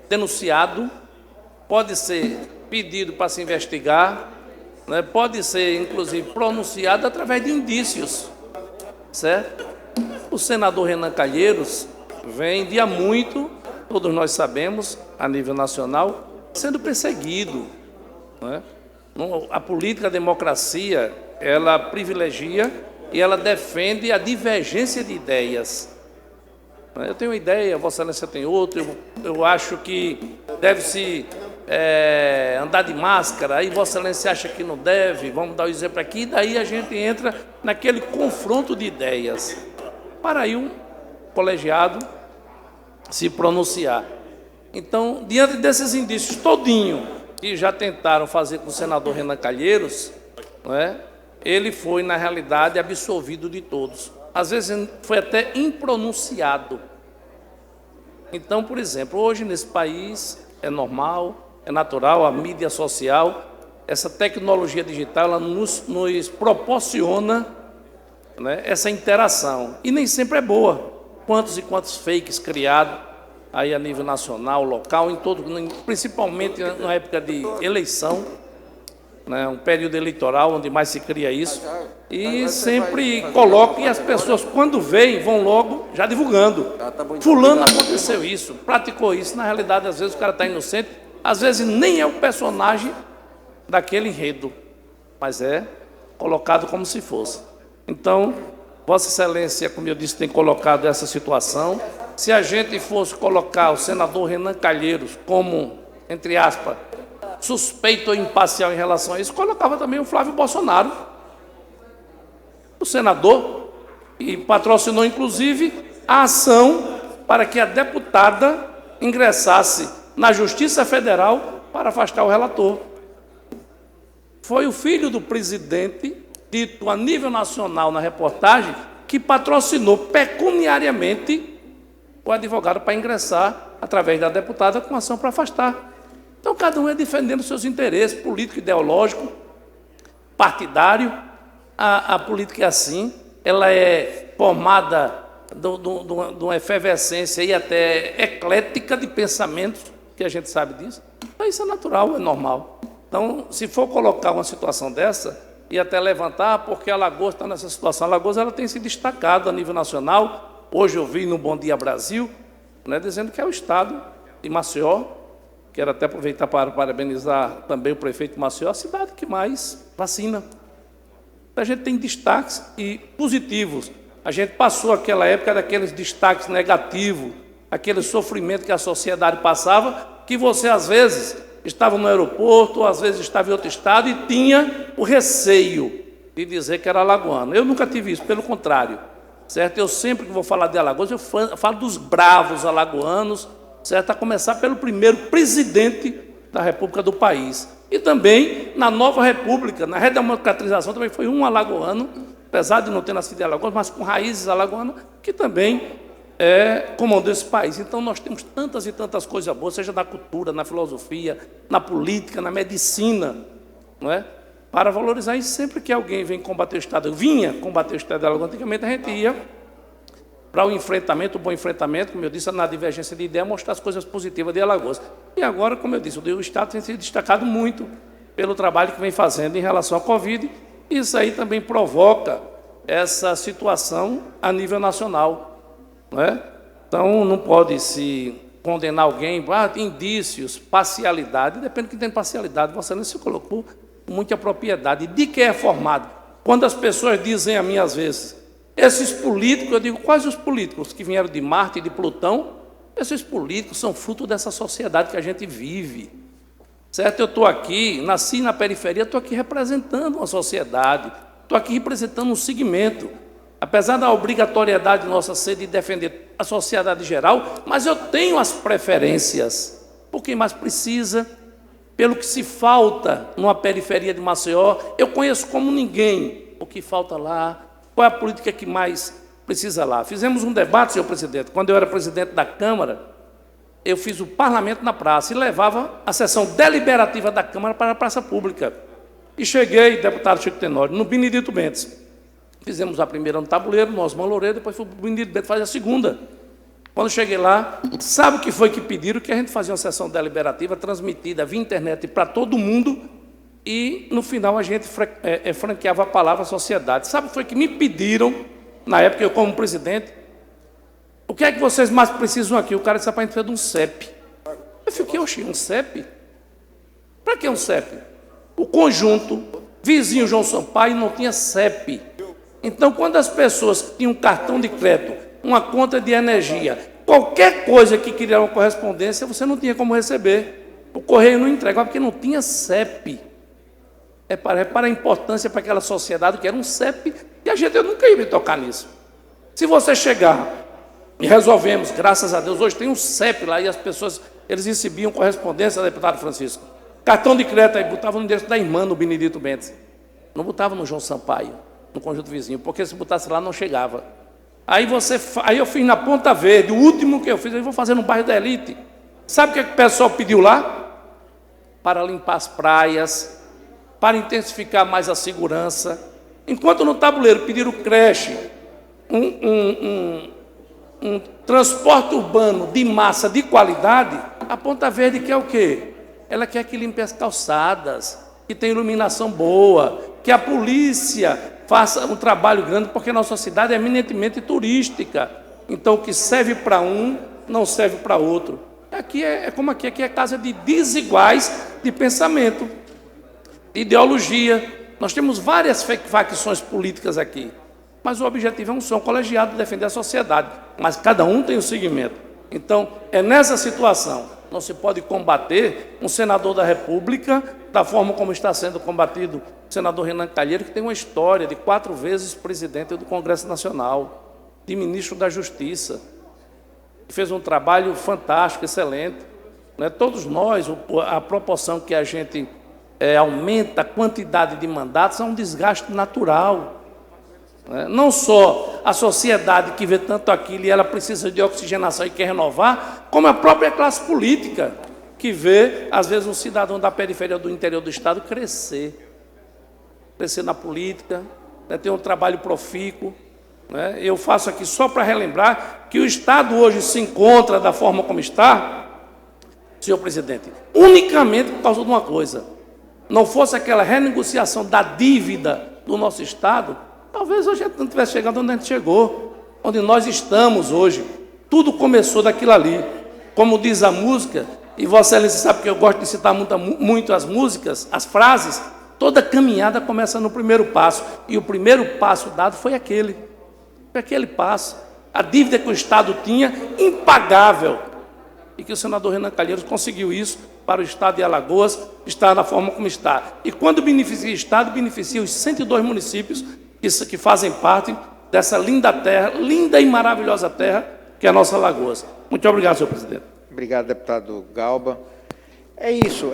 denunciado, pode ser pedido para se investigar, pode ser, inclusive, pronunciado através de indícios, certo? O senador Renan Calheiros vem de há muito, todos nós sabemos, a nível nacional, sendo perseguido. A política, a democracia, ela privilegia e ela defende a divergência de ideias. Eu tenho uma ideia, Vossa Excelência tem outra, eu acho que deve-se andar de máscara, aí Vossa Excelência acha que não deve, vamos dar o exemplo aqui, e daí a gente entra naquele confronto de ideias, para aí um colegiado se pronunciar. Então, diante desses indícios todinho que já tentaram fazer com o senador Renan Calheiros, ele foi, na realidade, absolvido de todos. Às vezes foi até impronunciado. Então, por exemplo, hoje nesse país é normal, é natural, a mídia social, essa tecnologia digital, ela nos proporciona essa interação. E nem sempre é boa. Quantos e quantos fakes criados aí a nível nacional, local, principalmente na época de eleição, um período eleitoral onde mais se cria isso, e sempre coloca, e as pessoas, quando veem, vão logo já divulgando. Fulano aconteceu isso, praticou isso. Na realidade, às vezes o cara está inocente, às vezes nem é o personagem daquele enredo, mas é colocado como se fosse. Então, Vossa Excelência, como eu disse, tem colocado essa situação. Se a gente fosse colocar o senador Renan Calheiros como, entre aspas, suspeito ou imparcial em relação a isso, colocava também o Flávio Bolsonaro, o senador, e patrocinou, inclusive, a ação para que a deputada ingressasse na Justiça Federal para afastar o relator. Foi o filho do presidente, dito a nível nacional na reportagem, que patrocinou pecuniariamente o advogado para ingressar, através da deputada, com ação para afastar. Então, cada um é defendendo seus interesses político, ideológico, partidário. A política é assim, ela é formada de uma efervescência e até eclética de pensamentos, que a gente sabe disso. Então, isso é natural, é normal. Então, se for colocar uma situação dessa, e até levantar, porque Alagoas está nessa situação. Alagoas ela tem se destacado a nível nacional. Hoje eu vi no Bom Dia Brasil, dizendo que é o estado de Maceió, Quero até aproveitar para parabenizar também o prefeito Maceió, a cidade que mais vacina. A gente tem destaques e positivos. A gente passou aquela época daqueles destaques negativos, aquele sofrimento que a sociedade passava, que você, às vezes, estava no aeroporto, ou às vezes estava em outro estado e tinha o receio de dizer que era alagoano. Eu nunca tive isso, pelo contrário. Certo? Eu sempre que vou falar de Alagoas, eu falo dos bravos alagoanos, certo? A começar pelo primeiro presidente da República do país. E também na nova República, na redemocratização, também foi um alagoano, apesar de não ter nascido em Alagoas, mas com raízes alagoanas, que também comandou esse país. Então nós temos tantas e tantas coisas boas, seja na cultura, na filosofia, na política, na medicina, não é? Para valorizar isso, sempre que alguém vem combater o Estado, vinha combater o Estado de Alagoas, antigamente a gente ia para o enfrentamento, o bom enfrentamento, como eu disse, na divergência de ideia, mostrar as coisas positivas de Alagoas. E agora, como eu disse, o Estado tem se destacado muito pelo trabalho que vem fazendo em relação à Covid. Isso aí também provoca essa situação a nível nacional, não é? Então, não pode se condenar alguém, indícios, parcialidade, depende de quem tem parcialidade. Você não se colocou com muita propriedade. De quem é formado? Quando as pessoas dizem a mim, às vezes, esses políticos, eu digo, quais os políticos que vieram de Marte e de Plutão? Esses políticos são fruto dessa sociedade que a gente vive. Certo? Eu estou aqui, nasci na periferia, estou aqui representando uma sociedade, estou aqui representando um segmento. Apesar da obrigatoriedade nossa ser de defender a sociedade geral, mas eu tenho as preferências por quem mais precisa, pelo que se falta numa periferia de Maceió. Eu conheço como ninguém o que falta lá, qual é a política que mais precisa lá. Fizemos um debate, senhor presidente, quando eu era presidente da Câmara, eu fiz o parlamento na praça e levava a sessão deliberativa da Câmara para a praça pública. E cheguei, deputado Chico Tenório, no Benedito Bentes. Fizemos a primeira no Tabuleiro, no Osman Loureiro, depois fui para o Benedito Bentes fazer a segunda. Quando cheguei lá, sabe o que foi que pediram? Que a gente fazia uma sessão deliberativa transmitida via internet para todo mundo e, no final, a gente franqueava a palavra sociedade. Sabe o que foi que me pediram, na época, eu como presidente? O que é que vocês mais precisam aqui? O cara disse para a gente fazer de um CEP. Eu fiquei, oxi, um CEP? Para que um CEP? O conjunto, vizinho João Sampaio, não tinha CEP. Então, quando as pessoas tinham um cartão de crédito, uma conta de energia, qualquer coisa que queria uma correspondência, você não tinha como receber. O correio não entregava porque não tinha CEP. Para a importância para aquela sociedade que era um CEP, e eu nunca ia me tocar nisso. Se você chegar e resolvemos, graças a Deus, hoje tem um CEP lá e as pessoas, eles recebiam correspondência, deputado Francisco. Cartão de crédito aí, botava no endereço da irmã no Benedito Bentes. Não botava no João Sampaio, no conjunto vizinho, porque se botasse lá não chegava. Aí eu fiz na Ponta Verde, o último que eu fiz, eu vou fazer no bairro da Elite. Sabe o que o pessoal pediu lá? Para limpar as praias, para intensificar mais a segurança. Enquanto no Tabuleiro pediram creche, um transporte urbano de massa, de qualidade, a Ponta Verde quer o quê? Ela quer que limpe as calçadas, que tenha iluminação boa, que a polícia faça um trabalho grande, porque nossa cidade é eminentemente turística. Então, o que serve para um, não serve para outro. Aqui aqui é casa de desiguais de pensamento, de ideologia. Nós temos várias facções políticas aqui, mas o objetivo é um só, colegiado, defender a sociedade. Mas cada um tem o segmento. Então, é nessa situação, não se pode combater um senador da República da forma como está sendo combatido o senador Renan Calheiro, que tem uma história de 4 vezes presidente do Congresso Nacional, de ministro da Justiça, que fez um trabalho fantástico, excelente. Né? Todos nós, a proporção que a gente aumenta a quantidade de mandatos é um desgaste natural. Né? Não só a sociedade que vê tanto aquilo e ela precisa de oxigenação e quer renovar, como a própria classe política, que vê, às vezes, um cidadão da periferia do interior do Estado crescer na política, né? Ter um trabalho profícuo. Né? Eu faço aqui só para relembrar que o Estado hoje se encontra da forma como está, senhor presidente, unicamente por causa de uma coisa. Não fosse aquela renegociação da dívida do nosso Estado, talvez hoje a gente não tivesse chegado onde a gente chegou, onde nós estamos hoje. Tudo começou daquilo ali. Como diz a música, e Vossa Excelência sabe que eu gosto de citar muito as músicas, as frases. Toda caminhada começa no primeiro passo, e o primeiro passo dado foi aquele passo. A dívida que o Estado tinha, impagável, e que o senador Renan Calheiros conseguiu isso para o Estado de Alagoas, estar da forma como está. E quando beneficia o Estado, beneficia os 102 municípios que fazem parte dessa linda terra, linda e maravilhosa terra, que é a nossa Alagoas. Muito obrigado, senhor presidente. Obrigado, deputado Galba. É isso,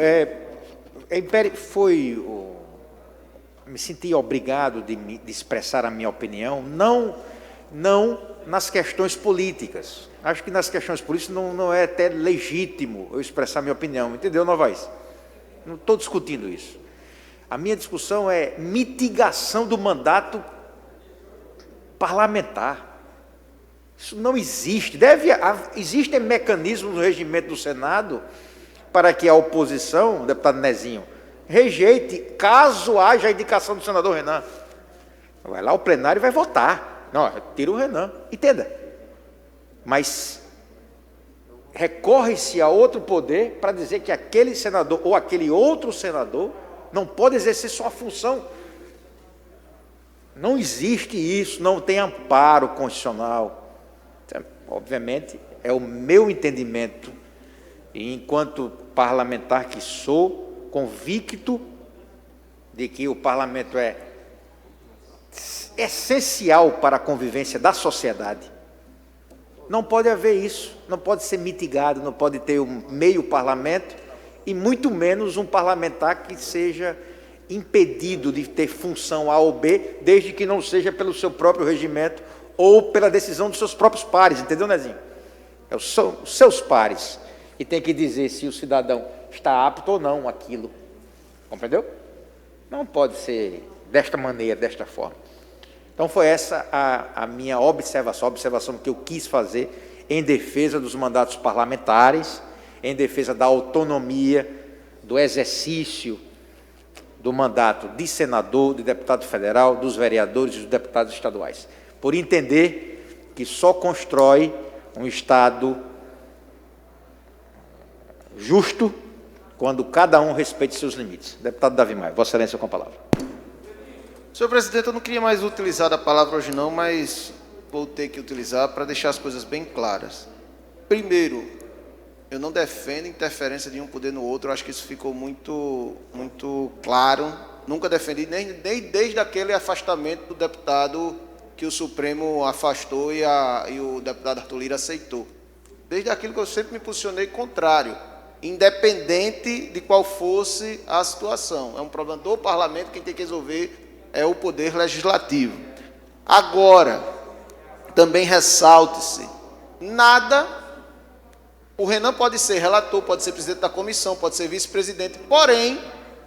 me senti obrigado de expressar a minha opinião, não nas questões políticas. Acho que nas questões políticas não é até legítimo eu expressar a minha opinião, entendeu, Novaes? Não estou discutindo isso. A minha discussão é mitigação do mandato parlamentar. Isso não existe. Existem mecanismos no regimento do Senado para que a oposição, o deputado Nezinho, rejeite, caso haja a indicação do senador Renan. Vai lá o plenário e vai votar. Não, tira o Renan. Entenda. Mas recorre-se a outro poder para dizer que aquele senador ou aquele outro senador não pode exercer sua função. Não existe isso, não tem amparo constitucional. Obviamente, é o meu entendimento, e enquanto parlamentar que sou, convicto de que o parlamento é essencial para a convivência da sociedade. Não pode haver isso, não pode ser mitigado, não pode ter um meio parlamento, e muito menos um parlamentar que seja impedido de ter função A ou B, desde que não seja pelo seu próprio regimento ou pela decisão dos seus próprios pares, entendeu, Nezinho? São os seus pares, e tem que dizer se o cidadão está apto ou não àquilo, compreendeu? Não pode ser desta maneira, desta forma. Então foi essa a minha observação, a observação que eu quis fazer em defesa dos mandatos parlamentares, em defesa da autonomia, do exercício do mandato de senador, de deputado federal, dos vereadores e dos deputados estaduais, por entender que só constrói um Estado justo quando cada um respeite seus limites. Deputado Davi Maia, Vossa Excelência com a palavra. Senhor presidente, eu não queria mais utilizar a palavra hoje não, mas vou ter que utilizar para deixar as coisas bem claras. Primeiro, eu não defendo interferência de um poder no outro, eu acho que isso ficou muito claro. Nunca defendi, nem desde aquele afastamento do deputado que o Supremo afastou e o deputado Arthur Lira aceitou. Desde aquilo que eu sempre me posicionei contrário, independente de qual fosse a situação. É um problema do parlamento, quem tem que resolver é o poder legislativo. Agora, também ressalte-se, o Renan pode ser relator, pode ser presidente da comissão, pode ser vice-presidente, porém,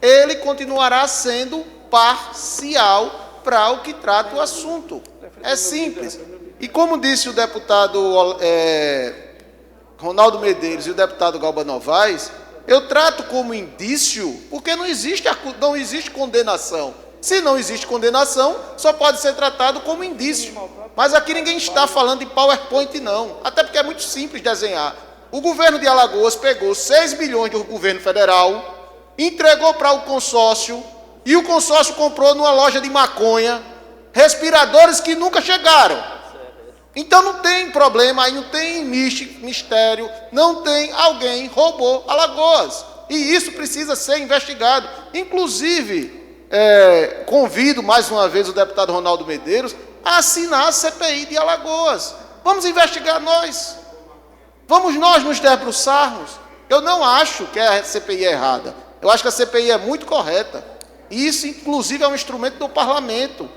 ele continuará sendo parcial para o que trata o assunto. É simples. E como disse o deputado Ronaldo Medeiros e o deputado Galba Novaes, eu trato como indício porque não existe condenação. Se não existe condenação, só pode ser tratado como indício. Mas aqui ninguém está falando de PowerPoint, não. Até porque é muito simples desenhar. O governo de Alagoas pegou 6 bilhões do governo federal, entregou para o consórcio, e o consórcio comprou numa loja de maconha respiradores que nunca chegaram. Então não tem problema, aí não tem mistério, não tem alguém roubou Alagoas. E isso precisa ser investigado. Inclusive, convido mais uma vez o deputado Ronaldo Medeiros a assinar a CPI de Alagoas. Vamos investigar nós. Vamos nós nos debruçarmos. Eu não acho que a CPI é errada. Eu acho que a CPI é muito correta. E isso, inclusive, é um instrumento do parlamento.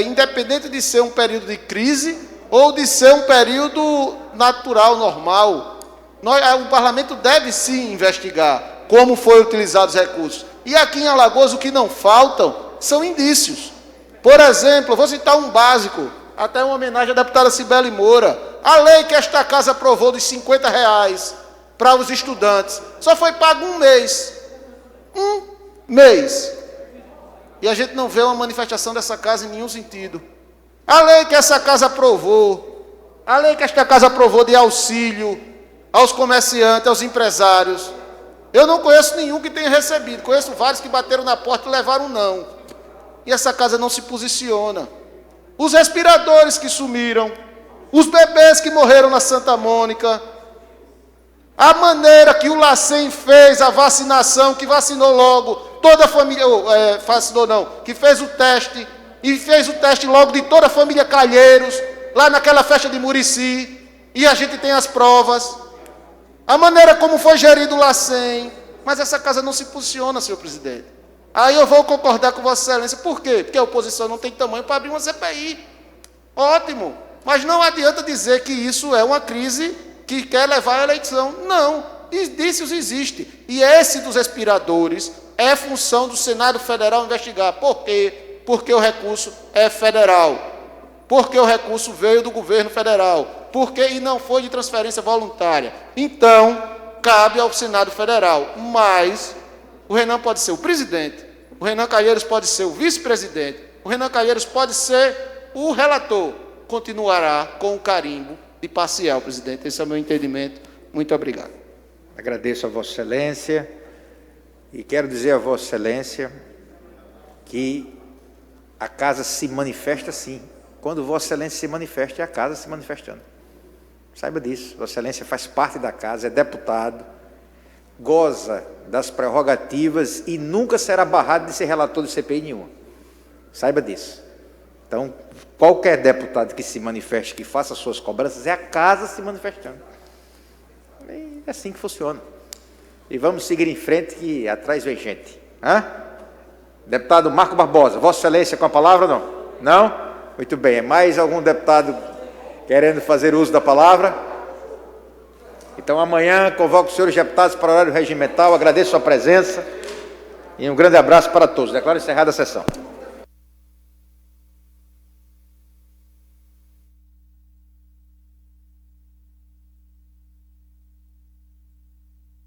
Independente de ser um período de crise ou de ser um período natural, normal. O parlamento deve sim investigar como foram utilizados os recursos. E aqui em Alagoas o que não faltam são indícios. Por exemplo, eu vou citar um básico, até uma homenagem à deputada Cibele Moura. A lei que esta casa aprovou dos R$50 para os estudantes só foi pago um mês. Um mês. E a gente não vê uma manifestação dessa casa em nenhum sentido. A lei que esta casa aprovou de auxílio aos comerciantes, aos empresários. Eu não conheço nenhum que tenha recebido. Conheço vários que bateram na porta e levaram não. E essa casa não se posiciona. Os respiradores que sumiram, os bebês que morreram na Santa Mônica, a maneira que o LACEN fez a vacinação, que vacinou logo toda a família, vacinou não, que fez o teste, e fez o teste logo de toda a família Calheiros, lá naquela festa de Murici, e a gente tem as provas. A maneira como foi gerido o LACEN, mas essa casa não se posiciona, senhor presidente. Aí eu vou concordar com Vossa Excelência. Por quê? Porque a oposição não tem tamanho para abrir uma CPI. Ótimo. Mas não adianta dizer que isso é uma crise que quer levar à eleição. Não. Indícios existem. E esse dos respiradores é função do Senado Federal investigar. Por quê? Porque o recurso é federal. Porque o recurso veio do governo federal. Porque e não foi de transferência voluntária. Então, cabe ao Senado Federal. Mas o Renan pode ser o presidente. O Renan Calheiros pode ser o vice-presidente. O Renan Calheiros pode ser o relator. Continuará com o carimbo de parcial, presidente. Esse é o meu entendimento. Muito obrigado. Agradeço a Vossa Excelência e quero dizer a Vossa Excelência que a casa se manifesta sim. Quando Vossa Excelência se manifesta, é a casa se manifestando. Saiba disso. Vossa Excelência faz parte da casa, é deputado, goza das prerrogativas e nunca será barrado de ser relator de CPI nenhuma. Saiba disso. Então, qualquer deputado que se manifeste, que faça suas cobranças, é a casa se manifestando. E é assim que funciona. E vamos seguir em frente, que atrás vem gente. Deputado Marco Barbosa, Vossa Excelência com a palavra ou não? Não? Muito bem. Mais algum deputado querendo fazer uso da palavra? Então, amanhã, convoco os senhores deputados para o horário regimental. Agradeço a presença e um grande abraço para todos. Declaro encerrada a sessão.